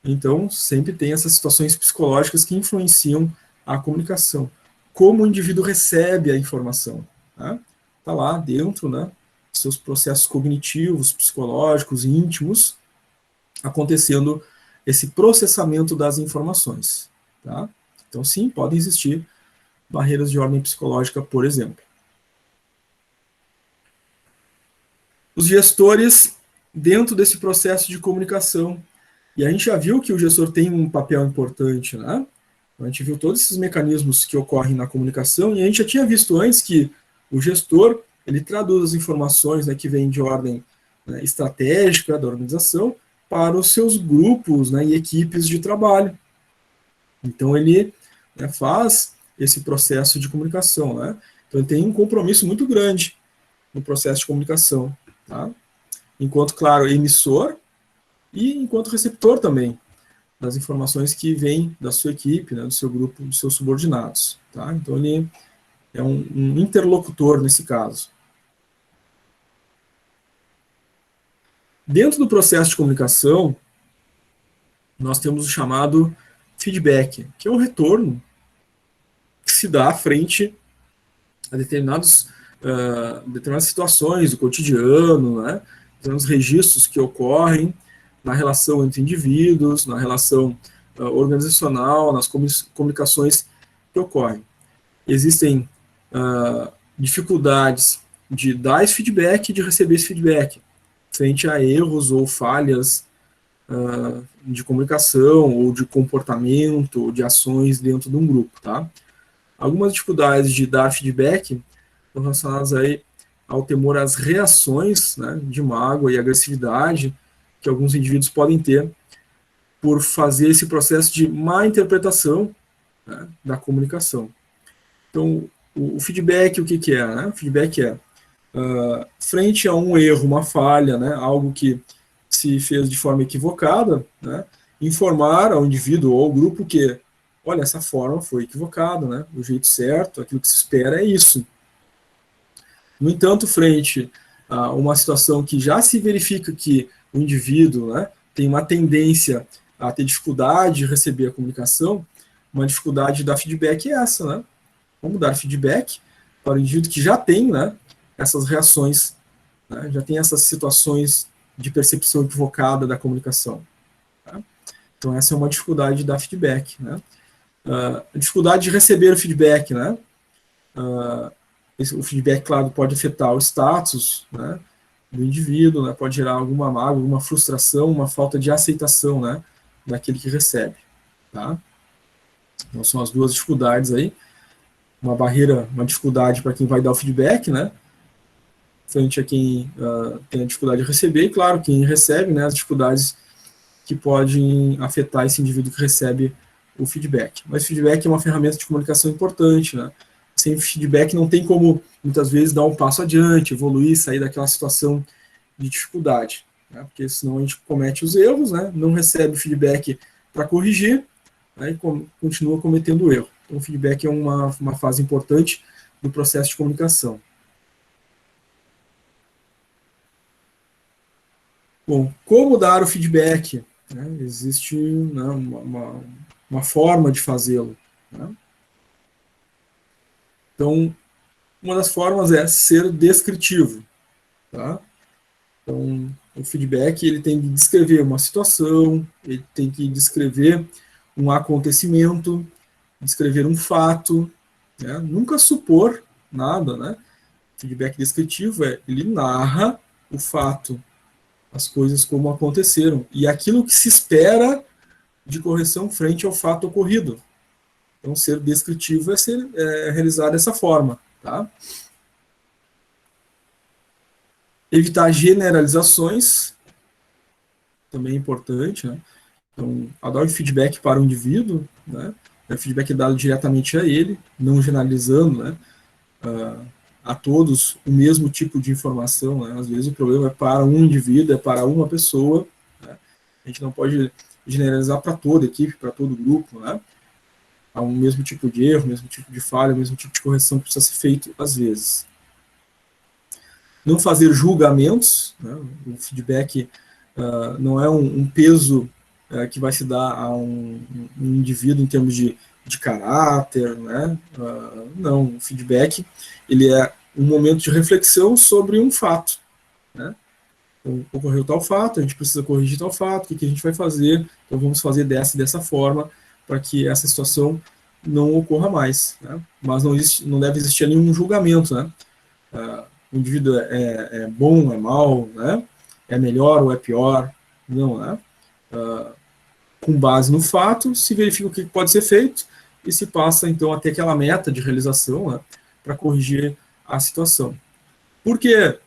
Então, sempre tem essas situações psicológicas que influenciam a comunicação. Como o indivíduo recebe a informação. Né? Tá lá dentro, né, seus processos cognitivos, psicológicos, íntimos, acontecendo esse processamento das informações. Tá? Então, sim, podem existir barreiras de ordem psicológica, por exemplo. Os gestores, dentro desse processo de comunicação, e a gente já viu que o gestor tem um papel importante, né? A gente viu todos esses mecanismos que ocorrem na comunicação, e a gente já tinha visto antes que o gestor, ele traduz as informações, né, que vêm de ordem, né, estratégica da organização para os seus grupos, né, e equipes de trabalho. Então, ele né, faz esse processo de comunicação, né? Então, ele tem um compromisso muito grande no processo de comunicação, tá? Enquanto, claro, emissor e enquanto receptor também das informações que vêm da sua equipe, né, do seu grupo, dos seus subordinados, tá? Então, ele é um interlocutor nesse caso. Dentro do processo de comunicação, nós temos o chamado feedback, que é o retorno que se dá frente a determinadas situações do cotidiano, né, determinados registros que ocorrem na relação entre indivíduos, na relação organizacional, nas comunicações que ocorrem. Existem dificuldades de dar esse feedback e de receber esse feedback, frente a erros ou falhas de comunicação, ou de comportamento, ou de ações dentro de um grupo, tá? Algumas dificuldades de dar feedback estão relacionadas aí ao temor às reações, né, de mágoa e agressividade que alguns indivíduos podem ter por fazer esse processo de má interpretação, né, da comunicação. Então, o feedback, o que é? Né? O feedback é, frente a um erro, uma falha, né, algo que se fez de forma equivocada, né, informar ao indivíduo ou ao grupo que, olha, essa forma foi equivocada, né, o jeito certo, aquilo que se espera é isso. No entanto, frente a uma situação que já se verifica que o indivíduo, né, tem uma tendência a ter dificuldade de receber a comunicação, uma dificuldade de dar feedback é essa, né? Como dar feedback para o indivíduo que já tem, né, essas reações, né, já tem essas situações de percepção equivocada da comunicação. Tá? Então, essa é uma dificuldade de dar feedback. Né? A dificuldade de receber o feedback, né? O feedback, claro, pode afetar o status, né, do indivíduo, né, pode gerar alguma mágoa, alguma frustração, uma falta de aceitação, né, daquele que recebe. Tá? Então, são as duas dificuldades aí. Uma barreira, uma dificuldade para quem vai dar o feedback, né, frente a quem tem a dificuldade de receber, e, claro, quem recebe, né, as dificuldades que podem afetar esse indivíduo que recebe o feedback. Mas feedback é uma ferramenta de comunicação importante, né? Sem feedback não tem como, muitas vezes, dar um passo adiante, evoluir, sair daquela situação de dificuldade, né? Porque senão a gente comete os erros, né? Não recebe feedback para corrigir, né? E continua cometendo erro. Então, o feedback é uma fase importante do processo de comunicação. Bom, como dar o feedback? Né? Existe, né, uma forma de fazê-lo. Né? Então, uma das formas é ser descritivo. Tá? Então, o feedback ele tem que descrever uma situação, ele tem que descrever um acontecimento, descrever um fato, né? Nunca supor nada. Né? Feedback descritivo ele narra o fato, as coisas como aconteceram, e aquilo que se espera de correção frente ao fato ocorrido. Então, ser descritivo é realizar dessa forma. Tá? Evitar generalizações, também é importante. Né? Então, ao dar o feedback para o indivíduo, né, o feedback é dado diretamente a ele, não generalizando, né, a todos o mesmo tipo de informação. Né? Às vezes o problema é para um indivíduo, é para uma pessoa. Né? A gente não pode generalizar para toda a equipe, para todo o grupo. Né? Há um mesmo tipo de erro, mesmo tipo de falha, mesmo tipo de correção que precisa ser feito às vezes. Não fazer julgamentos. Né? O feedback não é um peso que vai se dar a um indivíduo em termos de caráter, né? Não, o feedback ele é um momento de reflexão sobre um fato. Né? Então, ocorreu tal fato, a gente precisa corrigir tal fato, o que a gente vai fazer? Então, vamos fazer dessa forma para que essa situação não ocorra mais. Né? Mas não deve existir nenhum julgamento. Né? O indivíduo é bom, é mau, né? É melhor ou é pior? Não, né? Com base no fato, se verifica o que pode ser feito e se passa, então, até aquela meta de realização, né, para corrigir a situação. Porque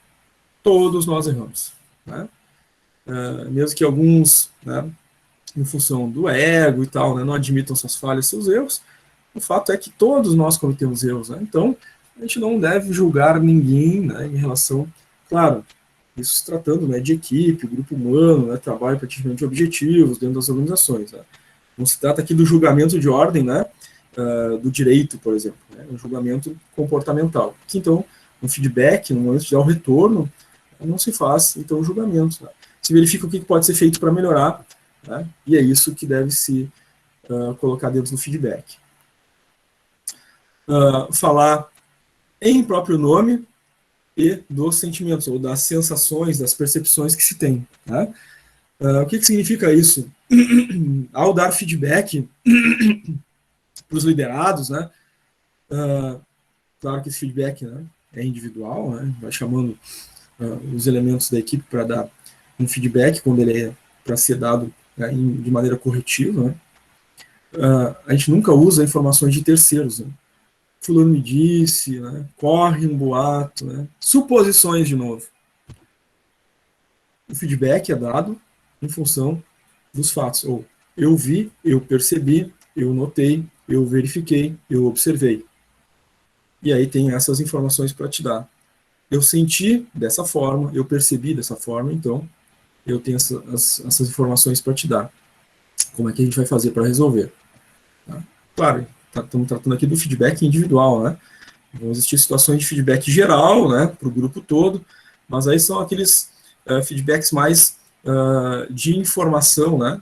todos nós erramos. Né? Mesmo que alguns, né, em função do ego e tal, né, não admitam suas falhas, seus erros, o fato é que todos nós cometemos erros, né? Então, a gente não deve julgar ninguém, né, em relação, claro, isso se tratando, né, de equipe, grupo humano, né, trabalho para atingimento de objetivos dentro das organizações. Né? Não se trata aqui do julgamento de ordem, né, do direito, por exemplo, né, um julgamento comportamental. Que, então, um feedback, no momento de dar o retorno, não se faz, então, o julgamento. Né? Se verifica o que pode ser feito para melhorar, né, e é isso que deve se colocar dentro do feedback. Falar em próprio nome e dos sentimentos, ou das sensações, das percepções que se tem. Né? O que significa isso? Ao dar feedback para os liderados, né? Claro que esse feedback, né, é individual, né? Vai chamando os elementos da equipe para dar um feedback quando ele é para ser dado, né, de maneira corretiva. Né? A gente nunca usa informações de terceiros. Né? Fulano me disse, né? Corre um boato, né? Suposições de novo. O feedback é dado em função dos fatos. Ou eu vi, eu percebi, eu notei, eu verifiquei, eu observei. E aí tem essas informações para te dar. Eu senti dessa forma, eu percebi dessa forma, então eu tenho essas informações para te dar. Como é que a gente vai fazer para resolver? Tá? Claro, estamos tratando aqui do feedback individual, né? Vão existir situações de feedback geral, né, para o grupo todo, mas aí são aqueles feedbacks mais de informação, né,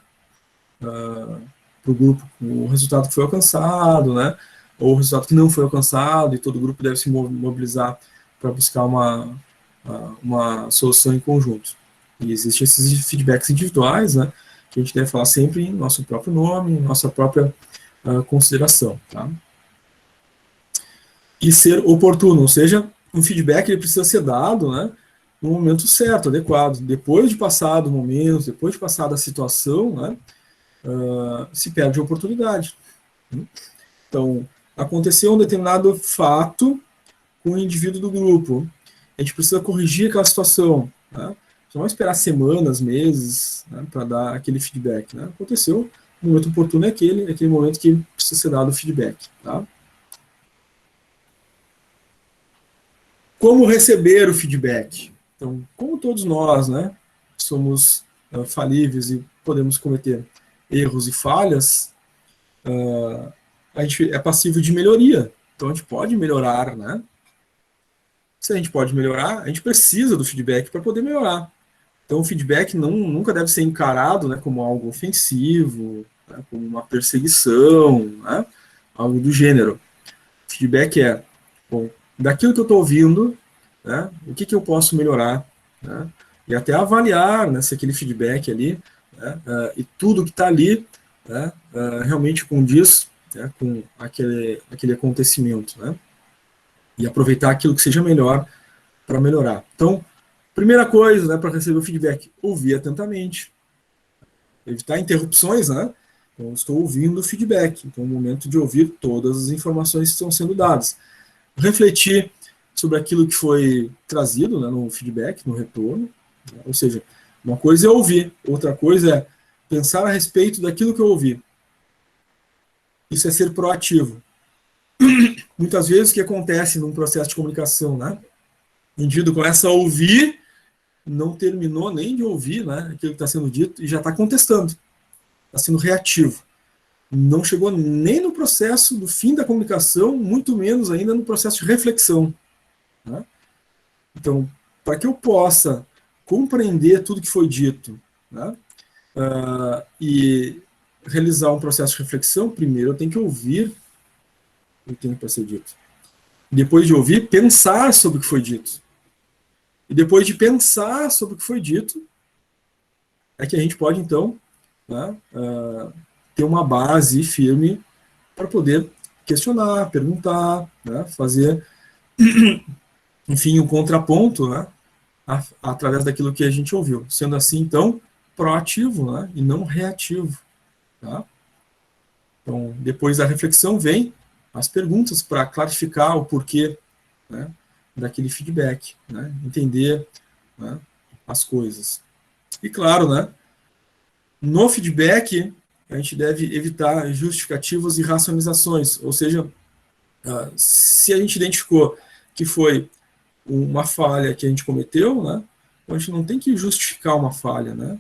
para o grupo, o resultado que foi alcançado, né, ou o resultado que não foi alcançado, e todo o grupo deve se mobilizar para buscar uma solução em conjunto. E existem esses feedbacks individuais, né, que a gente deve falar sempre em nosso próprio nome, em nossa própria consideração, tá? E ser oportuno, ou seja, um feedback ele precisa ser dado, né, no momento certo, adequado. Depois de passado o momento, depois de passada a situação, né, se perde a oportunidade. Então, aconteceu um determinado fato com o indivíduo do grupo. A gente precisa corrigir aquela situação. Né? Não esperar semanas, meses, né, para dar aquele feedback. Né? Aconteceu, o momento oportuno é aquele momento que precisa ser dado o feedback. Tá? Como receber o feedback? Então, como todos nós, né, somos falíveis e podemos cometer erros e falhas, a gente é passível de melhoria. Então, a gente pode melhorar, né? Se a gente pode melhorar, a gente precisa do feedback para poder melhorar. Então, o feedback nunca deve ser encarado, né, como algo ofensivo, né, como uma perseguição, né, algo do gênero. O feedback é, bom, daquilo que eu estou ouvindo, né, o que eu posso melhorar, né, e até avaliar, né, se aquele feedback ali, né, e tudo que está ali, né, realmente condiz, né, com aquele acontecimento, né, e aproveitar aquilo que seja melhor para melhorar. Então, primeira coisa, né, para receber o feedback, ouvir atentamente, evitar interrupções, né? Então, estou ouvindo o feedback, então é o momento de ouvir todas as informações que estão sendo dadas. Refletir sobre aquilo que foi trazido, né, no feedback, no retorno, né? Ou seja, uma coisa é ouvir, outra coisa é pensar a respeito daquilo que eu ouvi. Isso é ser proativo. Muitas vezes o que acontece num processo de comunicação, né? O indivíduo começa a ouvir, não terminou nem de ouvir, né, aquilo que está sendo dito e já está contestando, está sendo reativo. Não chegou nem no processo do fim da comunicação, muito menos ainda no processo de reflexão. Né? Então, para que eu possa compreender tudo que foi dito, né, e realizar um processo de reflexão, primeiro eu tenho que ouvir o que tem para ser dito. Depois de ouvir, pensar sobre o que foi dito. E depois de pensar sobre o que foi dito, é que a gente pode, então, né, ter uma base firme para poder questionar, perguntar, né, fazer, enfim, um contraponto, né, através daquilo que a gente ouviu. Sendo assim, então, proativo, né, e não reativo. Tá? Então, depois da reflexão, vem as perguntas para clarificar o porquê, né, daquele feedback, né, entender, né, as coisas. E claro, né, no feedback, a gente deve evitar justificativas e racionalizações, ou seja, se a gente identificou que foi uma falha que a gente cometeu, né, então a gente não tem que justificar uma falha, né,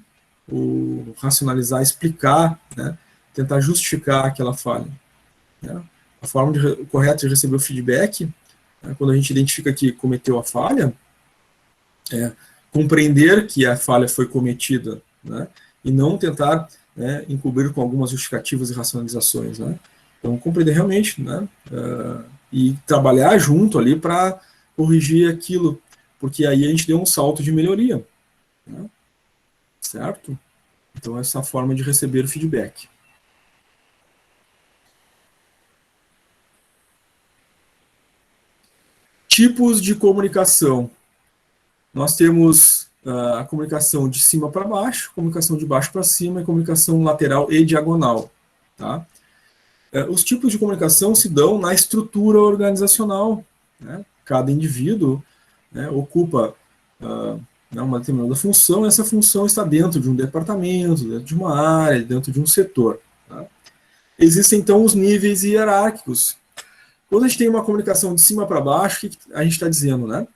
ou racionalizar, explicar, né, tentar justificar aquela falha. Né. A forma correta de receber o feedback, né, quando a gente identifica que cometeu a falha, é compreender que a falha foi cometida, né, e não tentar, né, encobrir com algumas justificativas e racionalizações, né. Então, compreender realmente, né, e trabalhar junto ali para corrigir aquilo, porque aí a gente deu um salto de melhoria, né, certo? Então, essa forma de receber feedback. Tipos de comunicação. Nós temos a comunicação de cima para baixo, comunicação de baixo para cima e comunicação lateral e diagonal. Tá? Os tipos de comunicação se dão na estrutura organizacional. Né? Cada indivíduo, né, ocupa uma determinada função, e essa função está dentro de um departamento, dentro de uma área, dentro de um setor. Tá? Existem, então, os níveis hierárquicos. Quando a gente tem uma comunicação de cima para baixo, o que a gente está dizendo? Né?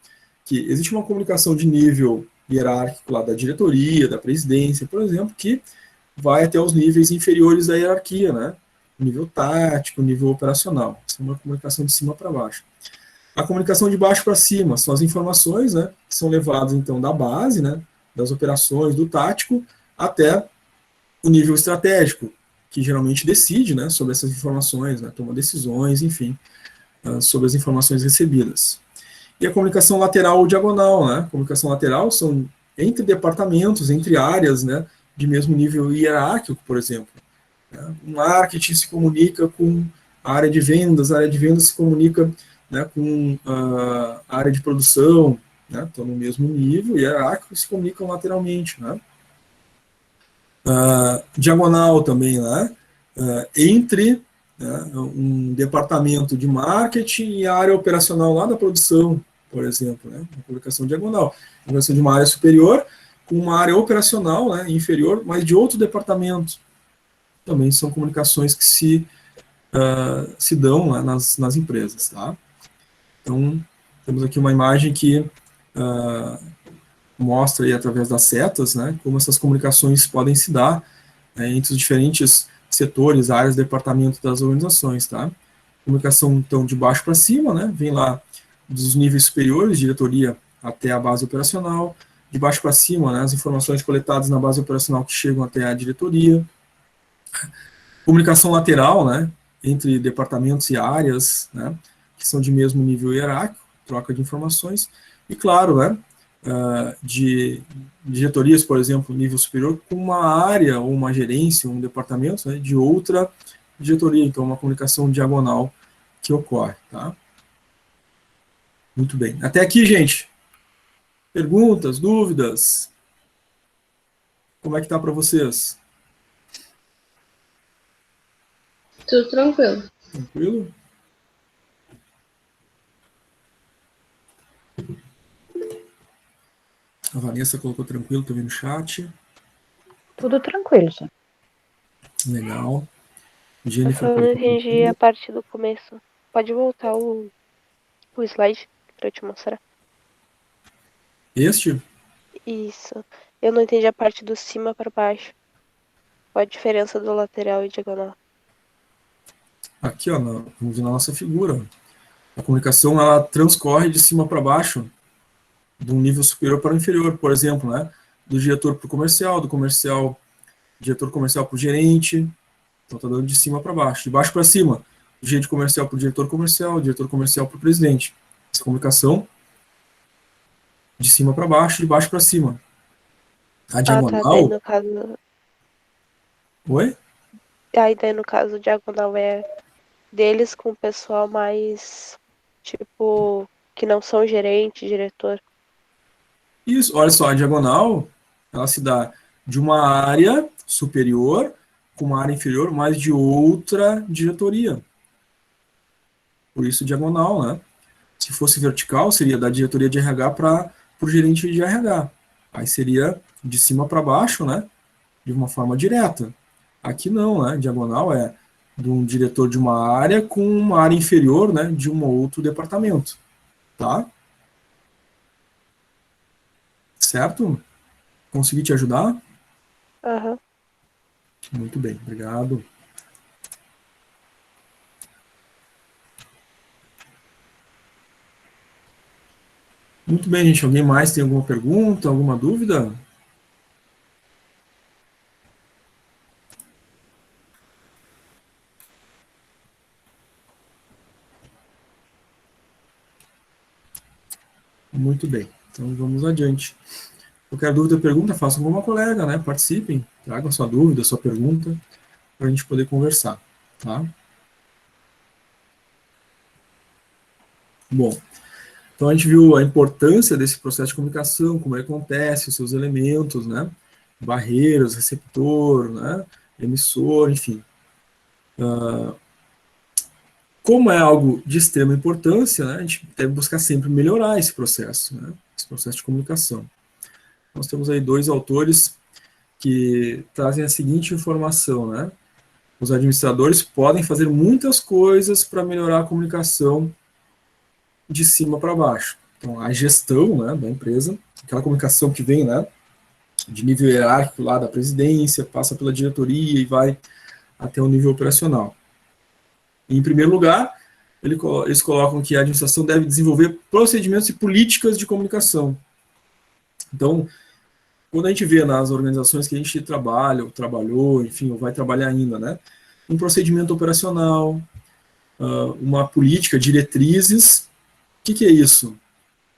Que existe uma comunicação de nível hierárquico lá da diretoria, da presidência, por exemplo, que vai até os níveis inferiores da hierarquia, né? Nível tático, nível operacional. Isso é uma comunicação de cima para baixo. A comunicação de baixo para cima são as informações, né, que são levadas, então, da base, né, das operações, do tático, até o nível estratégico, que geralmente decide, né, sobre essas informações, né, toma decisões, enfim, sobre as informações recebidas. E a comunicação lateral ou diagonal, né? A comunicação lateral são entre departamentos, entre áreas, né, de mesmo nível hierárquico, por exemplo. O marketing se comunica com a área de vendas se comunica, né, com a área de produção, né, estão no mesmo nível hierárquico e se comunicam lateralmente. Né? Diagonal também, né, entre, né, um departamento de marketing e a área operacional lá da produção, por exemplo, né, uma comunicação diagonal. Comunicação de uma área superior com uma área operacional, né, inferior, mas de outro departamento. Também são comunicações que se dão, né, nas empresas. Tá? Então, temos aqui uma imagem que mostra aí, através das setas, né, como essas comunicações podem se dar, né, entre os diferentes setores, áreas, departamentos das organizações. Tá? Comunicação, então, de baixo para cima, né, vem lá dos níveis superiores, diretoria até a base operacional, de baixo para cima, né, as informações coletadas na base operacional que chegam até a diretoria. Comunicação lateral, né, entre departamentos e áreas, né, que são de mesmo nível hierárquico, troca de informações, e claro, né, de diretorias, por exemplo, nível superior, com uma área ou uma gerência, um departamento, né, de outra diretoria, então uma comunicação diagonal que ocorre. Tá? Muito bem. Até aqui, gente. Perguntas, dúvidas? Como é que tá para vocês? Tudo tranquilo. Tranquilo? A Vanessa colocou tranquilo também no chat. Tudo tranquilo, já. Legal. Eu Jennifer só não colocou entendi tranquilo. a parte do começo. Pode voltar o slide pra eu te mostrar. Este? Isso. Eu não entendi a parte do cima para baixo. Qual a diferença do lateral e diagonal? Aqui, ó, vamos ver na nossa figura. A comunicação, ela transcorre de cima para baixo, de um nível superior para o inferior, por exemplo, né? Do diretor para o comercial, diretor comercial para o gerente. Então, está dando de cima para baixo. De baixo para cima, do gerente comercial para o diretor comercial para o presidente. Essa comunicação de cima para baixo, de baixo para cima. A Tá. Daí diagonal... no caso. Oi? Daí no caso, diagonal é deles com o pessoal mais, tipo, que não são gerente, diretor. Isso, olha só, a diagonal, ela se dá de uma área superior com uma área inferior, mas de outra diretoria. Por isso, diagonal, né? Se fosse vertical, seria da diretoria de RH para o gerente de RH. Aí seria de cima para baixo, né? De uma forma direta. Aqui não, né? Diagonal é de um diretor de uma área com uma área inferior, né, de um outro departamento, tá? Certo? Consegui te ajudar? Aham. Muito bem, obrigado. Muito bem, gente. Alguém mais tem alguma pergunta, alguma dúvida? Muito bem. Então vamos adiante. Qualquer dúvida ou pergunta, façam com uma colega, né? Participem, tragam sua dúvida, sua pergunta, para a gente poder conversar, tá? Bom, então a gente viu a importância desse processo de comunicação, como ele acontece, os seus elementos, né? Barreiras, receptor, né? Emissor, enfim. Como é algo de extrema importância, né? A gente deve buscar sempre melhorar esse processo, né? Esse processo de comunicação. Nós temos aí 2 autores que trazem a seguinte informação, né? Os administradores podem fazer muitas coisas para melhorar a comunicação de cima para baixo. Então, a gestão, né, da empresa, aquela comunicação que vem, né, de nível hierárquico lá da presidência, passa pela diretoria e vai até o nível operacional. E, em primeiro lugar, eles colocam que a administração deve desenvolver procedimentos e políticas de comunicação. Então, quando a gente vê nas organizações que a gente trabalha, ou trabalhou, enfim, ou vai trabalhar ainda, né, um procedimento operacional, uma política, diretrizes. O que é isso?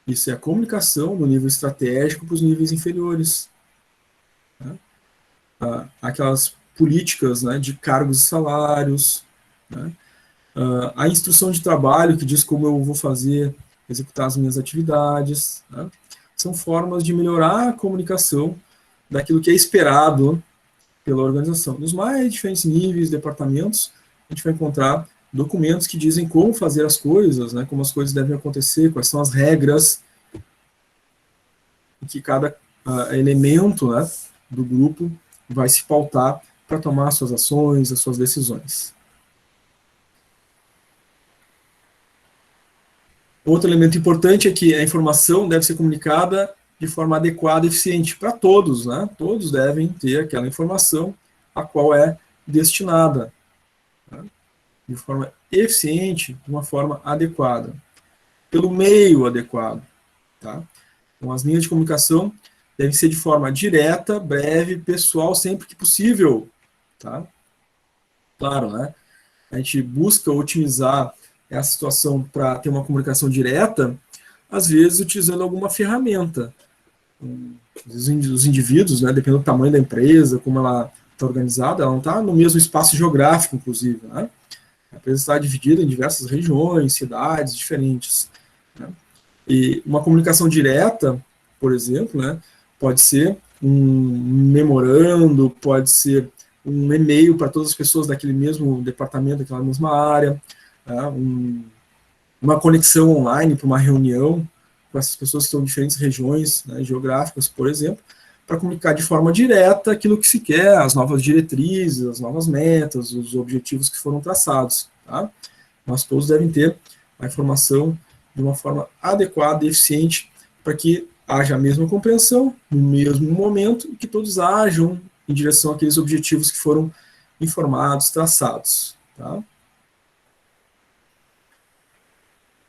Isso é a comunicação do nível estratégico para os níveis inferiores. Né? Aquelas políticas, né, de cargos e salários, né? A instrução de trabalho que diz como eu vou fazer, executar as minhas atividades. Né? São formas de melhorar a comunicação daquilo que é esperado pela organização. Nos mais diferentes níveis, departamentos, a gente vai encontrar documentos que dizem como fazer as coisas, né, como as coisas devem acontecer, quais são as regras que cada elemento, né, do grupo vai se pautar para tomar as suas ações, as suas decisões. Outro elemento importante é que a informação deve ser comunicada de forma adequada e eficiente para todos, né? Todos devem ter aquela informação a qual é destinada, né? De forma eficiente, de uma forma adequada, pelo meio adequado, tá? Então, as linhas de comunicação devem ser de forma direta, breve, pessoal, sempre que possível, tá? Claro, né? A gente busca otimizar essa situação para ter uma comunicação direta, às vezes utilizando alguma ferramenta. Os indivíduos, né, dependendo do tamanho da empresa, como ela está organizada, ela não está no mesmo espaço geográfico, inclusive, né? A empresa está dividida em diversas regiões, cidades diferentes, né? E uma comunicação direta, por exemplo, né, pode ser um memorando, pode ser um e-mail para todas as pessoas daquele mesmo departamento, daquela mesma área, né, uma conexão online para uma reunião com essas pessoas que estão em diferentes regiões, né, geográficas, por exemplo, para comunicar de forma direta aquilo que se quer, as novas diretrizes, as novas metas, os objetivos que foram traçados. Tá? Nós todos devem ter a informação de uma forma adequada e eficiente para que haja a mesma compreensão no mesmo momento e que todos ajam em direção àqueles objetivos que foram informados, traçados. Tá?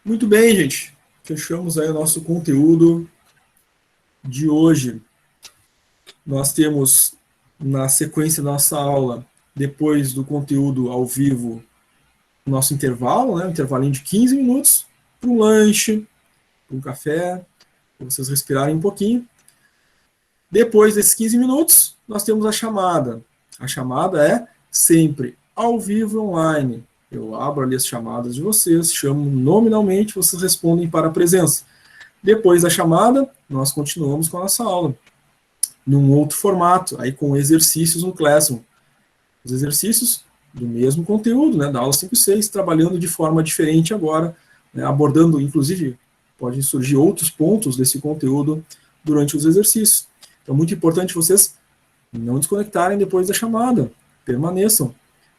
Muito bem, gente. Fechamos aí o nosso conteúdo de hoje. Nós temos, na sequência da nossa aula, depois do conteúdo ao vivo, o nosso intervalo, né, um intervalinho de 15 minutos, para um lanche, para um café, para vocês respirarem um pouquinho. Depois desses 15 minutos, nós temos a chamada. A chamada é sempre ao vivo online. Eu abro ali as chamadas de vocês, chamo nominalmente, vocês respondem para a presença. Depois da chamada, nós continuamos com a nossa aula, num outro formato, aí com exercícios no Classroom. Os exercícios do mesmo conteúdo, né, da aula 5 e 6, trabalhando de forma diferente agora, né, abordando, inclusive, podem surgir outros pontos desse conteúdo durante os exercícios. Então, muito importante vocês não desconectarem depois da chamada. permaneçam.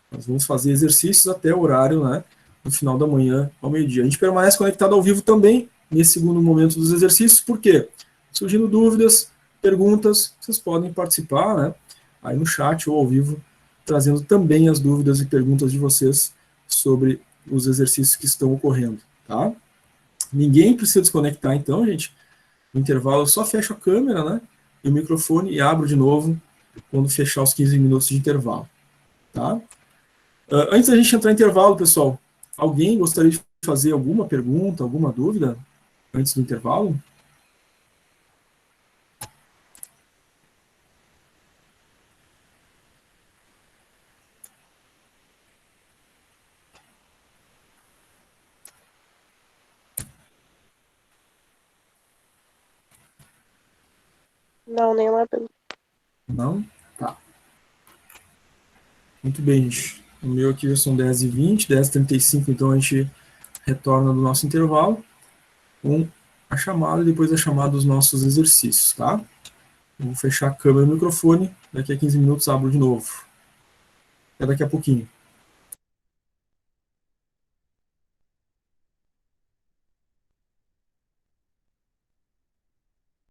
Nós vamos fazer exercícios até o horário, né, no final da manhã, ao meio-dia. A gente permanece conectado ao vivo também, nesse segundo momento dos exercícios, por quê? Surgindo dúvidas, perguntas, vocês podem participar, né, aí no chat ou ao vivo, trazendo também as dúvidas e perguntas de vocês sobre os exercícios que estão ocorrendo, tá? Ninguém precisa desconectar, então, gente. No intervalo, eu só fecho a câmera, né, e o microfone e abro de novo quando fechar os 15 minutos de intervalo, tá? Antes da gente entrar em intervalo, pessoal, alguém gostaria de fazer alguma pergunta, alguma dúvida antes do intervalo? Não, nenhuma dúvida. Não? Tá. Muito bem, gente. O meu aqui já são 10h20, 10h35, então a gente retorna do nosso intervalo com a chamada e depois a chamada dos nossos exercícios, tá? Eu vou fechar a câmera e o microfone, daqui a 15 minutos abro de novo. Até daqui a pouquinho.